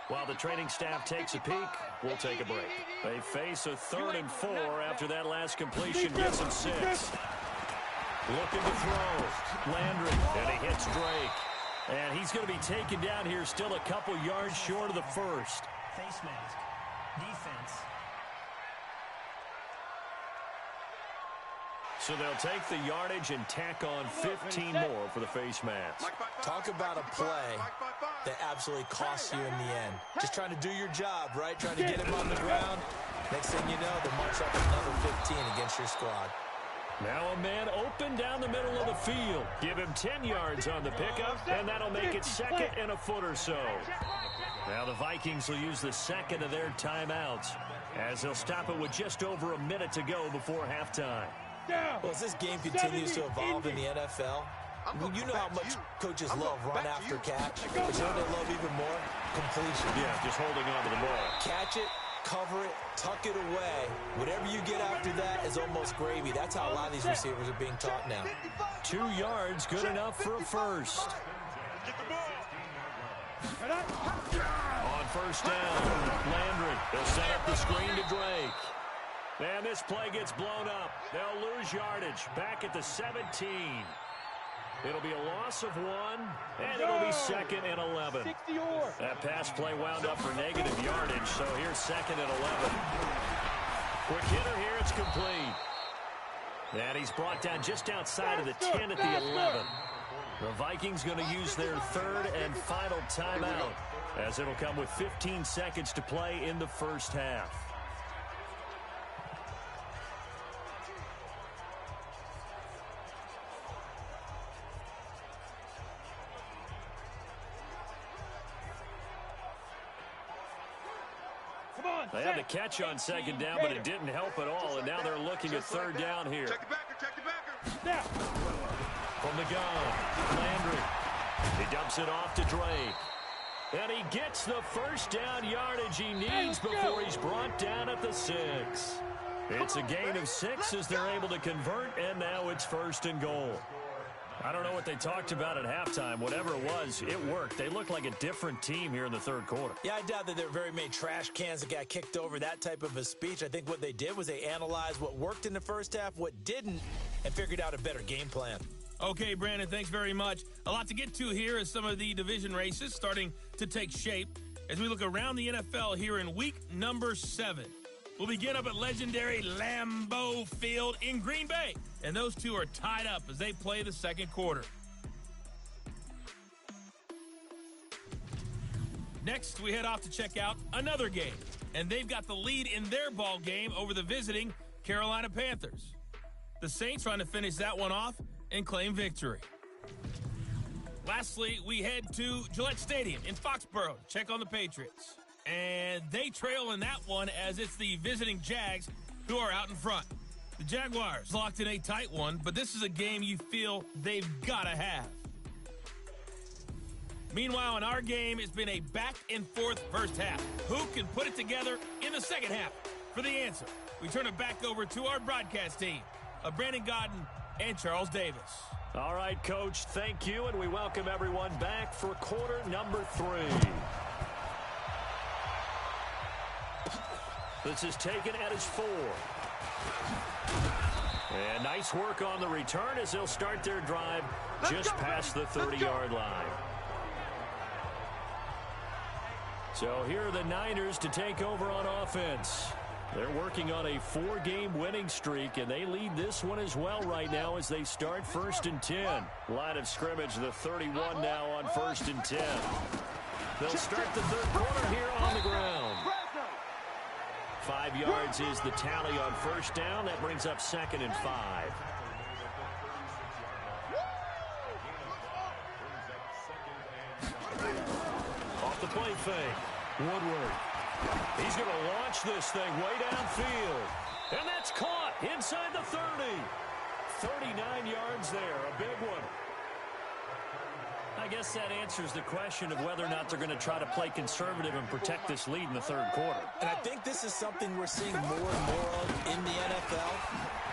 While the training staff takes a peek, we'll take a break. They face a 3rd and 4 after that last completion gets them 6. Looking to throw. Landry, and he hits Drake. And he's going to be taken down here, still a couple yards short of the first. Face mask. Defense. So they'll take the yardage and tack on 15 more for the face mask. Talk about a play that absolutely costs you in the end. Just trying to do your job, right? Trying to get him on the ground. Next thing you know, they'll march up another 15 against your squad. Now a man open down the middle of the field. Give him 10 yards on the pickup, and that'll make it second and a foot or so. Now the Vikings will use the second of their timeouts as they'll stop it with just over a minute to go before halftime. Well, as this game continues to evolve in the NFL, you know how much coaches love run after catch, but you know they love even more? Completion. Yeah, just holding on to the ball. Catch it, cover it, tuck it away. Whatever you get after that is almost gravy. That's how a lot of these receivers are being taught now. 2 yards, good enough for a first. On first down, Landry. They'll set up the screen to Drake. And this play gets blown up. They'll lose yardage back at the 17. It'll be a loss of 1, and it'll be second and 11. That pass play wound up for negative yardage, so here's second and 11. Quick hitter here, it's complete. And he's brought down just outside of the 10 at the 11. The Vikings going to use their third and final timeout, as it'll come with 15 seconds to play in the first half. They had the catch on second down, but it didn't help at all, and now they're looking at third down here. Check the backer. From the gun, Landry. He dumps it off to Drake. And he gets the first down yardage he needs before he's brought down at the 6. It's a gain of 6 as they're able to convert, and now it's first and goal. I don't know what they talked about at halftime. Whatever it was, it worked. They look like a different team here in the third quarter. Yeah, I doubt that there were very many trash cans that got kicked over, that type of a speech. I think what they did was they analyzed what worked in the first half, what didn't, and figured out a better game plan. Okay, Brandon, thanks very much. A lot to get to here as some of the division races starting to take shape as we look around the NFL here in week number 7. We'll begin up at legendary Lambeau Field in Green Bay. And those two are tied up as they play the second quarter. Next, we head off to check out another game. And they've got the lead in their ball game over the visiting Carolina Panthers. The Saints trying to finish that one off and claim victory. Lastly, we head to Gillette Stadium in Foxborough to check on the Patriots. And they trail in that one as it's the visiting Jags who are out in front. The Jaguars locked in a tight one, but this is a game you feel they've got to have. Meanwhile, in our game, it's been a back-and-forth first half. Who can put it together in the second half? For the answer, we turn it back over to our broadcast team of Brandon Godden and Charles Davis. All right, Coach, thank you, and we welcome everyone back for quarter number 3. This is taken at his 4. And nice work on the return as they'll start their drive just past the 30-yard line. So here are the Niners to take over on offense. They're working on a 4-game winning streak, and they lead this one as well right now as they start first and 10. Line of scrimmage, the 31 now on first and 10. They'll start the third quarter here on the ground. 5 yards is the tally on first down. That brings up second and 5. Off the play fake. Woodward. He's going to launch this thing way downfield. And that's caught inside the 30. 39 yards there. A big one. I guess that answers the question of whether or not they're going to try to play conservative and protect this lead in the third quarter. And I think this is something we're seeing more and more of in the NFL.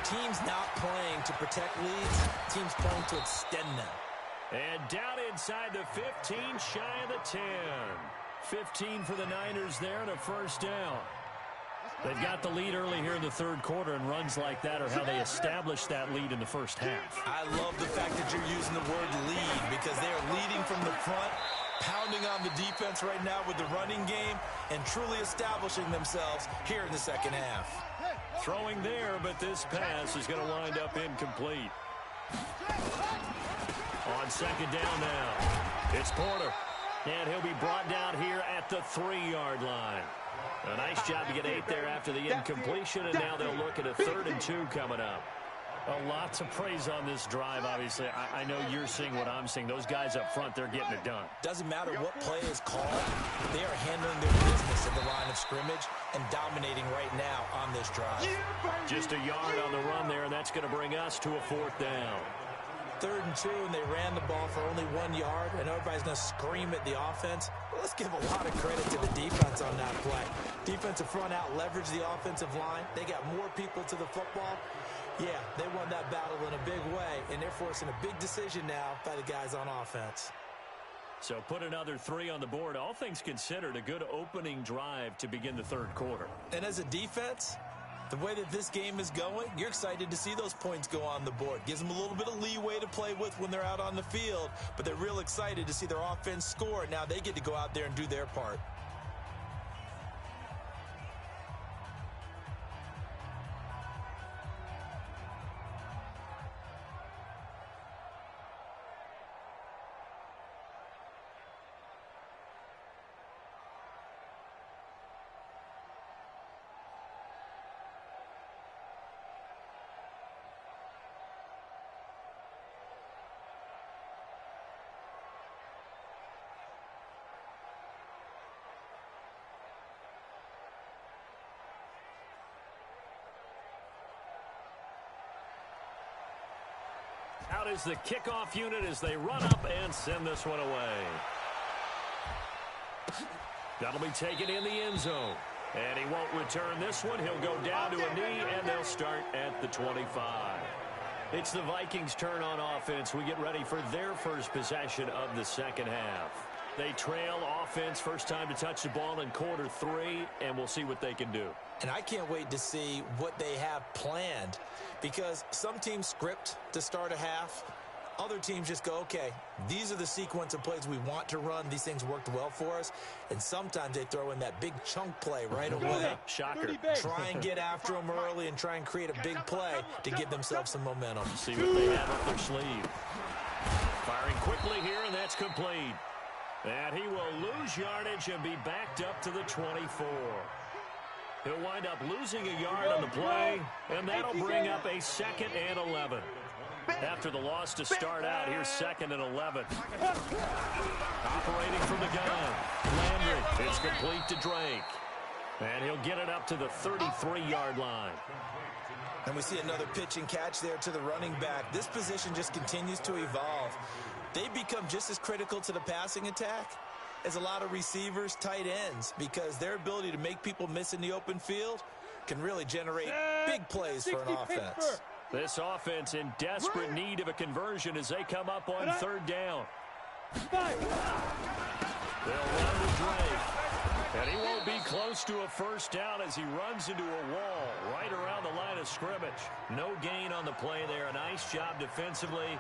Teams not playing to protect leads, teams playing to extend them. And down inside the 15, shy of the 10. 15 for the Niners there and a first down. They've got the lead early here in the third quarter, and runs like that are how they establish that lead in the first half. I love the fact that you're using the word lead because they are leading from the front, pounding on the defense right now with the running game, and truly establishing themselves here in the second half. Throwing there, but this pass is going to wind up incomplete. On second down now, it's Porter. And he'll be brought down here at the 3-yard line. A nice job to get 8 there after the incompletion, and now they'll look at a 3rd and 2 coming up. Lots of praise on this drive, obviously. I know you're seeing what I'm seeing. Those guys up front, they're getting it done. Doesn't matter what play is called. They are handling their business at the line of scrimmage and dominating right now on this drive. Just a yard on the run there, and that's going to bring us to a 4th down. 3rd and 2, and they ran the ball for only 1 yard, and everybody's going to scream at the offense. Well, let's give a lot of credit to the defense on that play. Defensive front out leveraged the offensive line. They got more people to the football. Yeah, they won that battle in a big way, and they're forcing a big decision now by the guys on offense. So put another 3 on the board. All things considered, a good opening drive to begin the third quarter. And as a defense, the way that this game is going, you're excited to see those points go on the board. Gives them a little bit of leeway to play with when they're out on the field, but they're real excited to see their offense score. Now they get to go out there and do their part. Out is the kickoff unit as they run up and send this one away. That'll be taken in the end zone. And he won't return this one. He'll go down to a knee, and they'll start at the 25. It's the Vikings' turn on offense. We get ready for their first possession of the second half. They trail offense, first time to touch the ball in quarter 3, and we'll see what they can do. And I can't wait to see what they have planned, because some teams script to start a half. Other teams just go, okay, these are the sequence of plays we want to run. These things worked well for us. And sometimes they throw in that big chunk play right away. Shocker. Try and get after them early and try and create a big play to give themselves some momentum. See what they have up their sleeve. Firing quickly here, and that's complete. And he will lose yardage and be backed up to the 24. He'll wind up losing a yard on the play, and that'll bring up a 2nd and 11. After the loss to start out, here's 2nd and 11. Operating from the gun, Landry. It's complete to Drake. And he'll get it up to the 33-yard line. And we see another pitch and catch there to the running back. This position just continues to evolve. They become just as critical to the passing attack as a lot of receivers, tight ends, because their ability to make people miss in the open field can really generate big plays for an offense. This offense in desperate need of a conversion as they come up on 3rd down. They'll run to Drake. And he won't be close to a first down as he runs into a wall right around the line of scrimmage. No gain on the play there. A nice job defensively.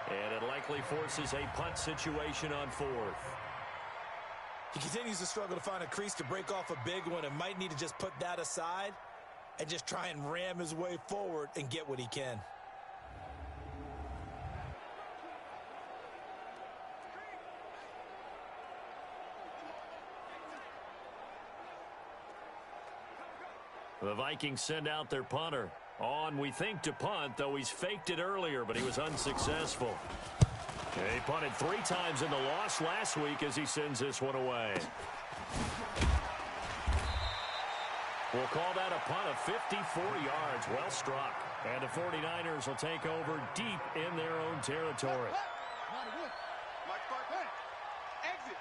And it likely forces a punt situation on 4th. He continues to struggle to find a crease to break off a big one and might need to just put that aside and just try and ram his way forward and get what he can. The Vikings send out their punter. On, we think, to punt, though he's faked it earlier, but he was unsuccessful. He punted 3 times in the loss last week as he sends this one away. We'll call that a punt of 54 yards. Well struck. And the 49ers will take over deep in their own territory. Exit.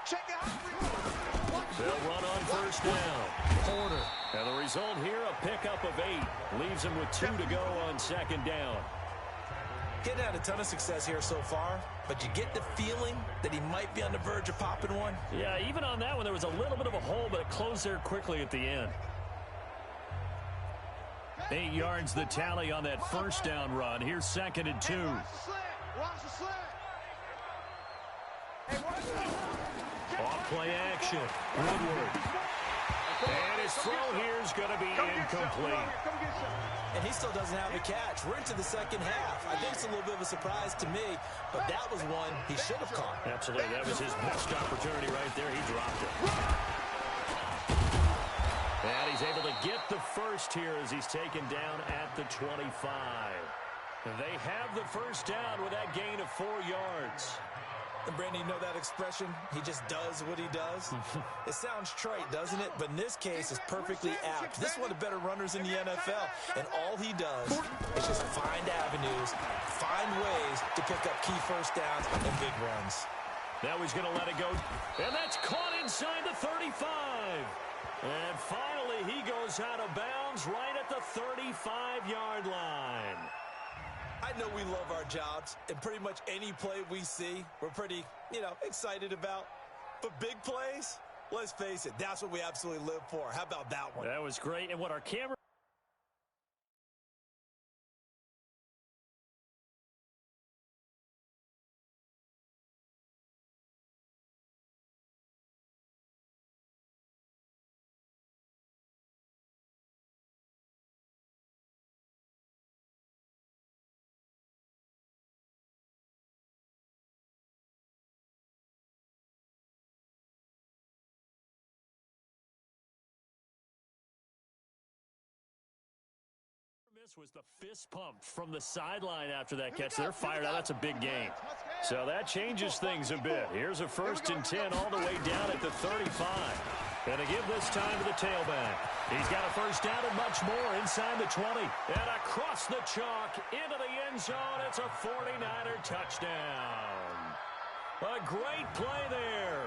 Check it out. They'll run on first down. Porter. And the result here, a pickup of 8. Leaves him with 2 to go on 2nd down. Getting had a ton of success here so far, but you get the feeling that he might be on the verge of popping one. Yeah, even on that one, there was a little bit of a hole, but it closed there quickly at the end. 8 yards the tally on that first down run. Here's 2nd and 2. Watch the slant. Off play action. Woodward. And his throw here is going to be incomplete. And he still doesn't have a catch. We're into the second half. I think it's a little bit of a surprise to me, but that was one he should have caught. Absolutely. That was his best opportunity right there. He dropped it. And he's able to get the first here as he's taken down at the 25. They have the first down with that gain of 4 yards. And Brandon, you know that expression? He just does what he does. It sounds trite, doesn't it? But in this case, it's perfectly apt. This is one of the better runners in the NFL. And all he does is just find avenues, find ways to pick up key first downs and big runs. Now he's going to let it go. And that's caught inside the 35. And finally, he goes out of bounds right at the 35-yard line. I know we love our jobs, and pretty much any play we see, we're pretty, excited about. But big plays, let's face it, that's what we absolutely live for. How about that one? That was great. And what our camera... was the fist pump from the sideline after that catch. They're fired out. That's a big gain. So that changes things a bit. Here's a 1st and 10 all the way down at the 35. And to give this time to the tailback. He's got a first down and much more inside the 20. And across the chalk into the end zone. It's a 49er touchdown. A great play there.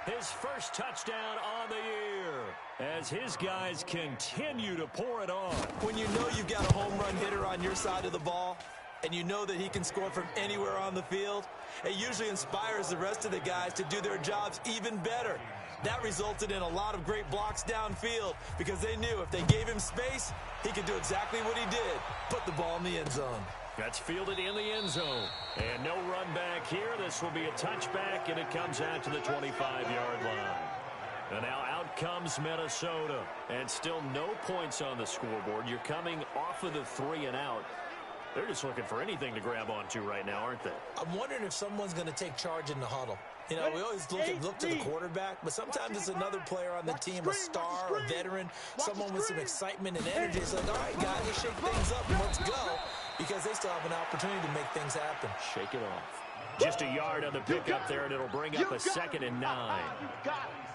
His first touchdown on the year as his guys continue to pour it on. When you know you've got a home run hitter on your side of the ball and you know that he can score from anywhere on the field, it usually inspires the rest of the guys to do their jobs even better. That resulted in a lot of great blocks downfield because they knew if they gave him space, he could do exactly what he did, put the ball in the end zone. That's fielded in the end zone. And no run back here. This will be a touchback, and it comes out to the 25-yard line. And now out comes Minnesota. And still no points on the scoreboard. You're coming off of the 3 and out. They're just looking for anything to grab onto right now, aren't they? I'm wondering if someone's going to take charge in the huddle. We always look to the quarterback, but sometimes it's another player on the team, a star, a veteran, someone with some excitement and energy. It's like, all right, guys, let's shake things up and let's go, because they still have an opportunity to make things happen. Shake it off. Just a yard on the pickup there, and it'll bring up a 2nd and 9.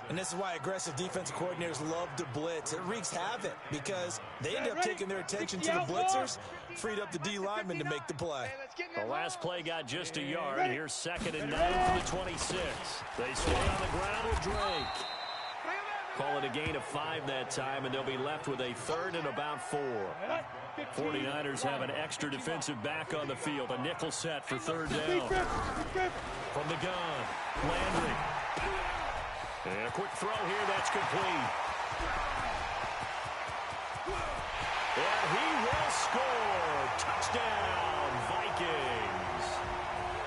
And this is why aggressive defensive coordinators love to blitz. It wreaks havoc because they end up taking their attention to the blitzers, freed up the D lineman to make the play. The last play got just a yard. Here's 2nd and 9 for the 26. They stay on the ground with Drake. Call it a gain of 5 that time, and they'll be left with a 3rd and about 4. 49ers have an extra defensive back on the field. A nickel set for 3rd down. From the gun, Landry. And a quick throw here, that's complete. And he will score. Touchdown, Vikings.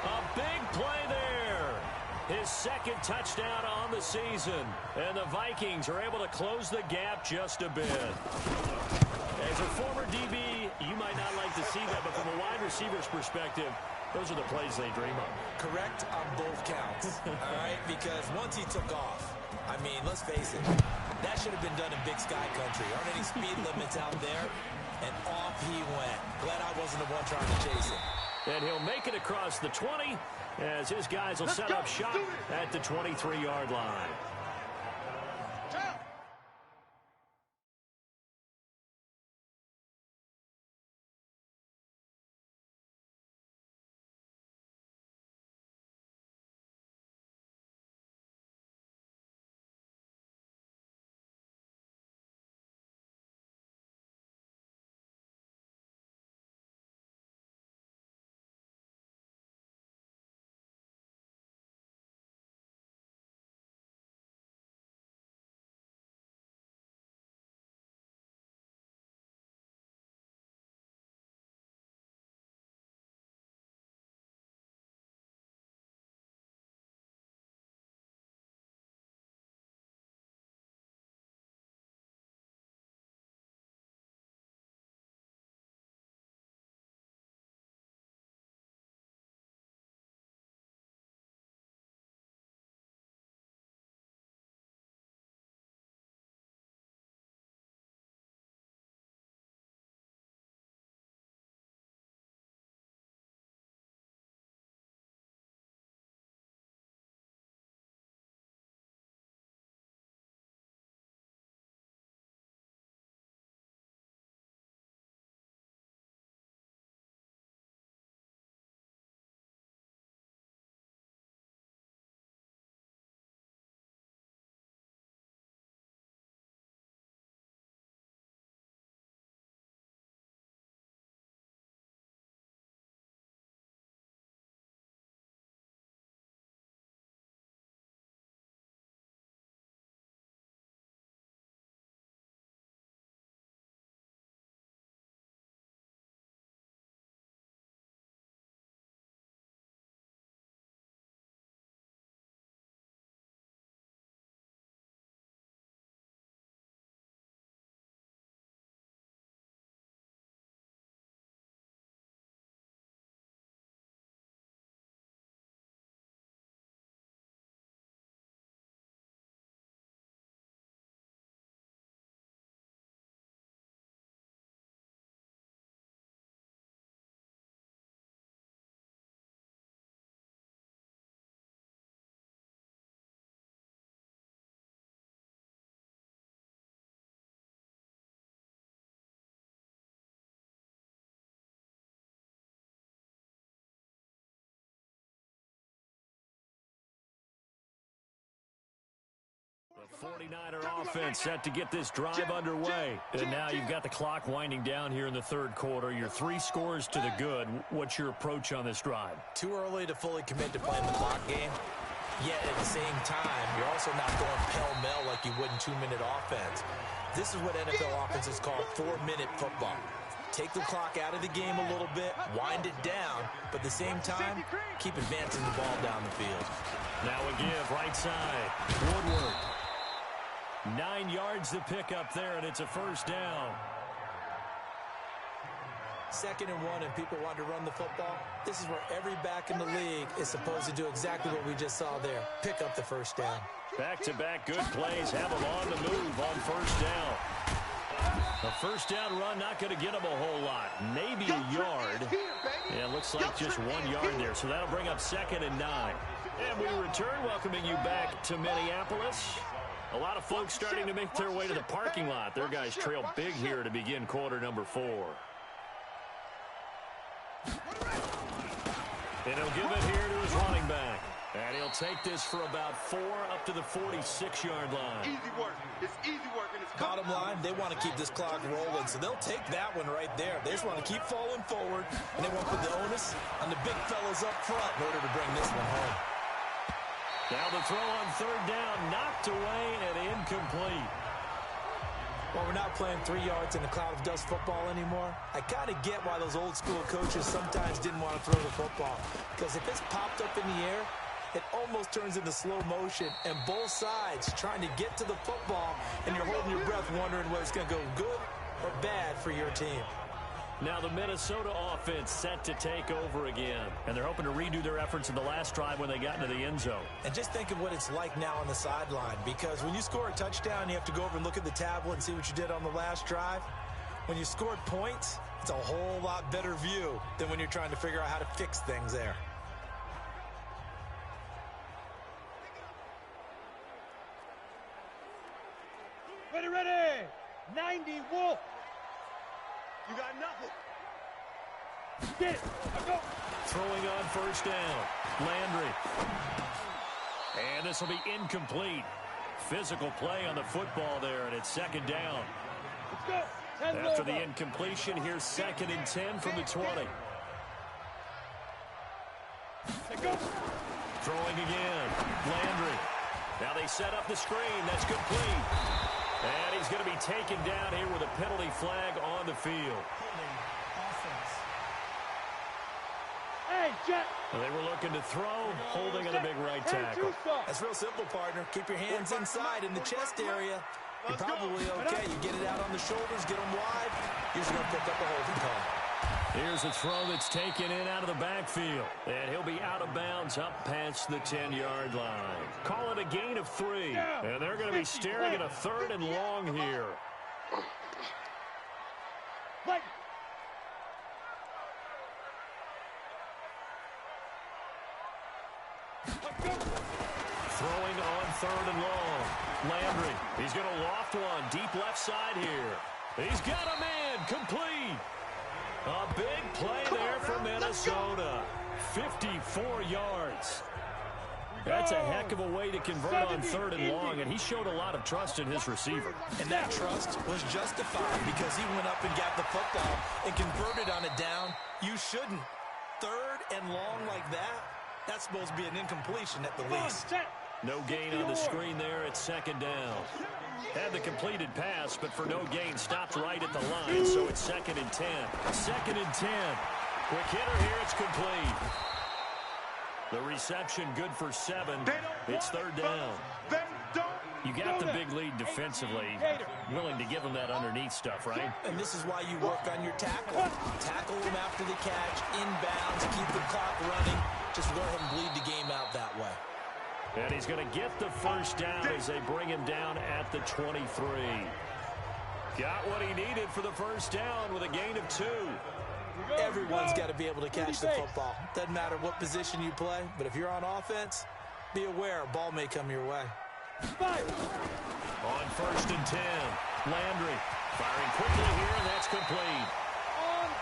A big play there. His 2nd touchdown on the season. And the Vikings are able to close the gap just a bit. As a former DB, you might not like to see that, but from a wide receiver's perspective, those are the plays they dream of. Correct on both counts, all right? Because once he took off, I mean, let's face it, that should have been done in Big Sky country. Aren't any speed limits out there? And off he went. Glad I wasn't the one trying to chase it. And he'll make it across the 20 as his guys will set up shop at the 23-yard line. 49er offense set to get this drive underway. And now you've got the clock winding down here in the third quarter. You're 3 scores to the good. What's your approach on this drive? Too early to fully commit to playing the clock game. Yet at the same time, you're also not going pell-mell like you would in 2-minute offense. This is what NFL offenses call 4-minute football. Take the clock out of the game a little bit, wind it down, but at the same time, keep advancing the ball down the field. Now a give, right side. Woodward. 9 yards to pick up there, and it's a first down. 2nd and 1, and people want to run the football. This is where every back in the league is supposed to do exactly what we just saw there. Pick up the first down. Back-to-back good plays have them on the move on first down. A first down run not going to get them a whole lot. Maybe a yard. Yeah, it looks like just 1 yard there. So that'll bring up 2nd and 9. And we return, welcoming you back to Minneapolis. A lot of folks starting to make their way to the parking lot. Their guys trail big here to begin quarter number 4. And he'll give it here to his running back. And he'll take this for about 4 up to the 46-yard line. Easy work. It's easy work. And it's bottom line, they want to keep this clock rolling, so they'll take that one right there. They just want to keep falling forward, and they want to put the onus on the big fellas up front in order to bring this one home. Now the throw on 3rd down, knocked away and incomplete. Well, we're not playing 3 yards in a cloud of dust football anymore. I kind of get why those old school coaches sometimes didn't want to throw the football. Because if it's popped up in the air, it almost turns into slow motion, and both sides trying to get to the football, and you're holding your breath wondering whether it's going to go good or bad for your team. Now the Minnesota offense set to take over again, and they're hoping to redo their efforts in the last drive when they got into the end zone. And just think of what it's like now on the sideline, because when you score a touchdown, you have to go over and look at the tablet and see what you did on the last drive. When you scored points, it's a whole lot better view than when you're trying to figure out how to fix things there. Ready! 90 Wolf! You got nothing. Get it. Go. Throwing on first down. Landry. And this will be incomplete. Physical play on the football there, and it's 2nd down. Let's go. After the incompletion, here's 2nd and 10 from the 20. Go. Throwing again. Landry. Now they set up the screen. That's complete. And he's going to be taken down here with a penalty flag on the field. Hey, Jet. They were looking to throw, holding on the big right tackle. That's real simple, partner. Keep your hands inside in the chest area. You're probably okay. You get it out on the shoulders, get them wide. You're just going to pick up a holding call. Here's a throw that's taken in out of the backfield. And he'll be out of bounds up past the 10-yard line. Call it a gain of 3. And they're going to be staring at a 3rd and long here. Throwing on 3rd and long. Landry, he's going to loft one deep left side here. He's got a man, complete. A big play there for Minnesota. 54 yards. That's a heck of a way to convert on 3rd and long, and he showed a lot of trust in his receiver. And that trust was justified because he went up and got the football and converted on a down. You shouldn't. 3rd and long like that, that's supposed to be an incompletion at the least. No gain on the screen there at 2nd down. Had the completed pass, but for no gain, stopped right at the line, so it's 2nd and 10. 2nd and 10. Quick hitter here, it's complete. The reception good for 7. It's 3rd down. You got the big lead defensively. Willing to give them that underneath stuff, right? And this is why you work on your tackle. Tackle them after the catch, inbounds, keep the clock running. Just go ahead and bleed the game out that way. And he's going to get the first down as they bring him down at the 23. Got what he needed for the first down with a gain of 2. Everyone's got to be able to catch the football. Doesn't matter what position you play, but if you're on offense, be aware a ball may come your way. On 1st and 10, Landry firing quickly here, and that's complete.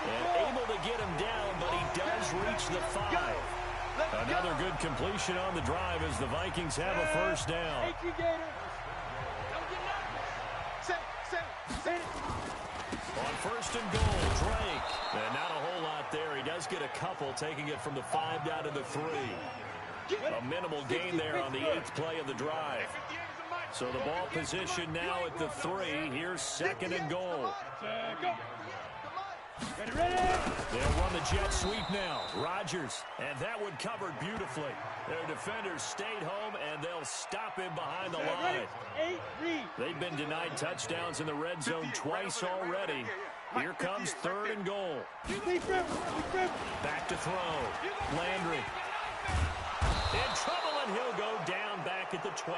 And able to get him down, but he does reach the 5. Another good completion on the drive as the Vikings have a first down. On first and goal, Drake. And not a whole lot there. He does get a couple, taking it from the 5 down to the 3. A minimal gain there on the 8th play of the drive. So the ball position now at the 3. Here's second and goal. They'll run the jet sweep now. Rodgers, and that one covered beautifully. Their defenders stayed home, and they'll stop him behind the line. They've been denied touchdowns in the red zone twice already. Here comes third and goal. Back to throw. Landry. In trouble, and he'll go down back at the 12.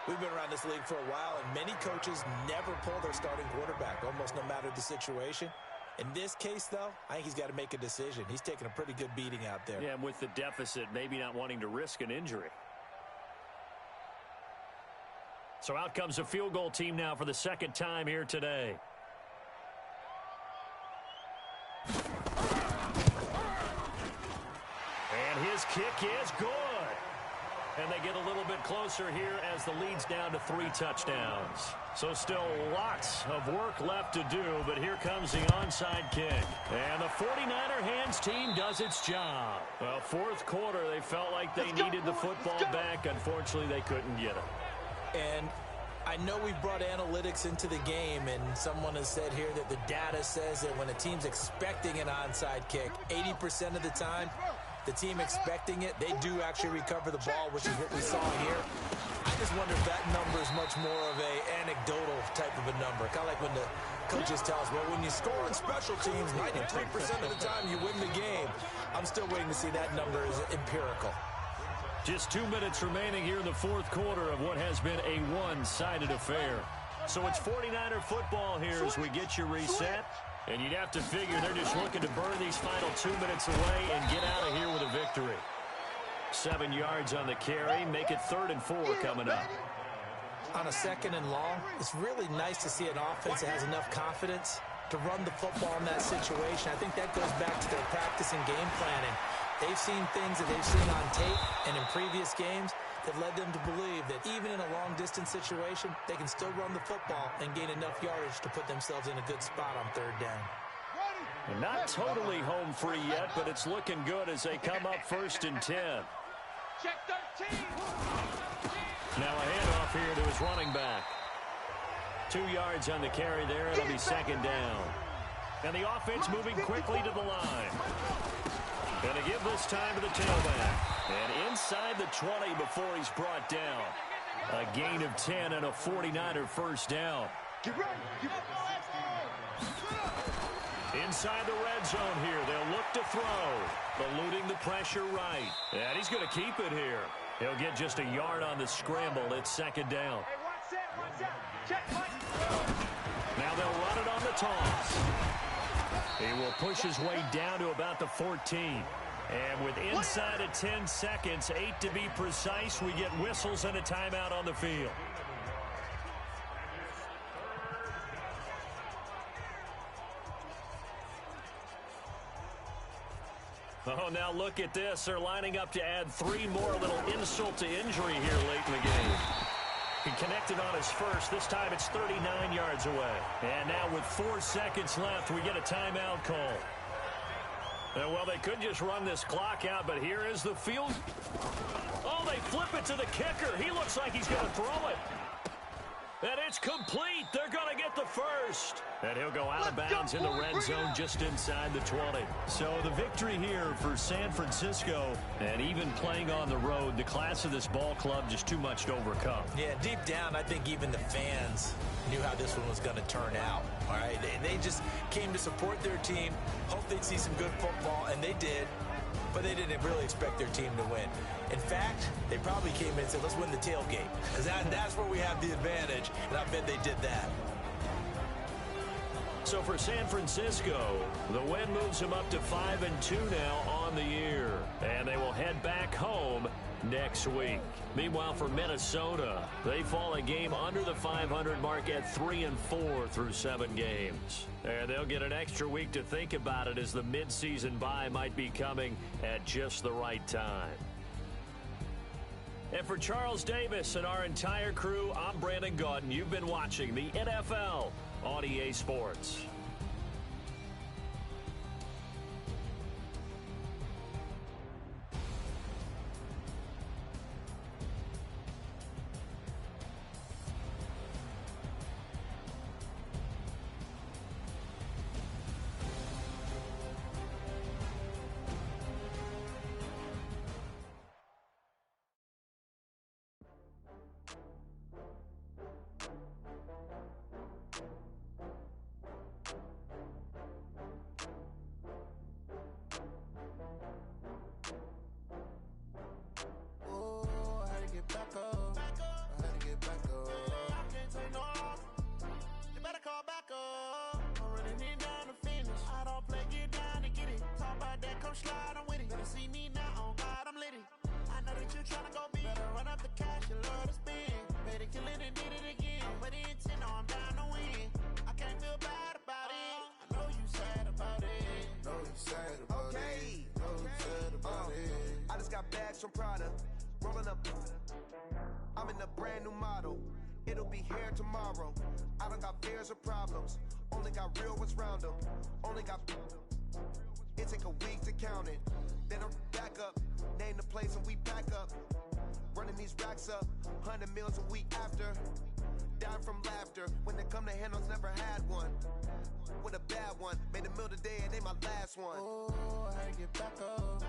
We've been around this league for a while, and many coaches never pull their starting quarterback, almost no matter the situation. In this case, though, I think he's got to make a decision. He's taking a pretty good beating out there. Yeah, and with the deficit, maybe not wanting to risk an injury. So out comes a field goal team now for the second time here today. And his kick is good. And they get a little bit closer here as the lead's down to 3 touchdowns. So still lots of work left to do, but here comes the onside kick. And the 49er hands team does its job. Well, fourth quarter, they felt like they needed the football back. Unfortunately, they couldn't get it. And I know we've brought analytics into the game, and someone has said here that the data says that when a team's expecting an onside kick, 80% of the time, the team expecting it, they do actually recover the ball, which is what we saw here. I just wonder if that number is much more of a anecdotal type of a number. Kind of like when the coaches tell us, well, when you score in special teams, 93% of the time you win the game. I'm still waiting to see that number is empirical. Just 2 minutes remaining here in the fourth quarter of what has been a one-sided affair. So it's 49er football here as we get you reset. And you'd have to figure they're just looking to burn these final 2 minutes away and get out of here with a victory. 7 yards on the carry. Make it 3rd and 4 coming up. On a second and long, it's really nice to see an offense that has enough confidence to run the football in that situation. I think that goes back to their practice and game planning. They've seen things that they've seen on tape and in previous games that led them to believe that even in a long-distance situation, they can still run the football and gain enough yardage to put themselves in a good spot on 3rd down. And not totally home free yet, but it's looking good as they come up 1st and 10. Check 13. Now a handoff here to his running back. 2 yards on the carry there. It'll be 2nd down. And the offense moving quickly to the line. Going to give this time to the tailback. And inside the 20 before he's brought down. A gain of 10 and a 49er first down. Inside the red zone here. They'll look to throw. Eluding the pressure right. And he's going to keep it here. He'll get just a yard on the scramble. It's 2nd down. Now they'll run it on the toss. He will push his way down to about the 14. And with inside of 10 seconds, 8 to be precise, we get whistles and a timeout on the field. Oh, now look at this. They're lining up to add 3 more, a little insult to injury here late in the game. He connected on his first. This time it's 39 yards away. And now with 4 seconds left, we get a timeout call. Well, they could just run this clock out, but here is the field. Oh, they flip it to the kicker. He looks like he's going to throw it. And it's complete. They're going to get the first. And he'll go out of bounds in the red zone just inside the 20. So the victory here for San Francisco. And even playing on the road, the class of this ball club just too much to overcome. Yeah, deep down, I think even the fans knew how this one was going to turn out. All right, they just came to support their team, hope they'd see some good football, and they did. But they didn't really expect their team to win. In fact, they probably came in and said, let's win the tailgate. Because that's where we have the advantage, and I bet they did that. So for San Francisco, the win moves them up to 5-2 now on the year. And they will head back home next week. Meanwhile, for Minnesota, they fall a game under the 500 mark at 3-4 through 7 games. And they'll get an extra week to think about it as the midseason bye might be coming at just the right time. And for Charles Davis and our entire crew, I'm Brandon Gaudin. You've been watching the NFL on EA Sports. From Prada, rolling up. I'm in a brand new model. It'll be here tomorrow. I don't got fears or problems. Only got real ones round them. Only got. It take a week to count it. Then I'm back up. Name the place and we pack up. Running these racks up. 100 meals a week after. Dying from laughter. When they come to handles, never had one. With a bad one. Made a meal today and they my last one. Oh, I had to get back up.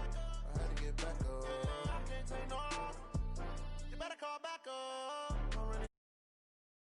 I had to get back up. I can't take no. You better call back up.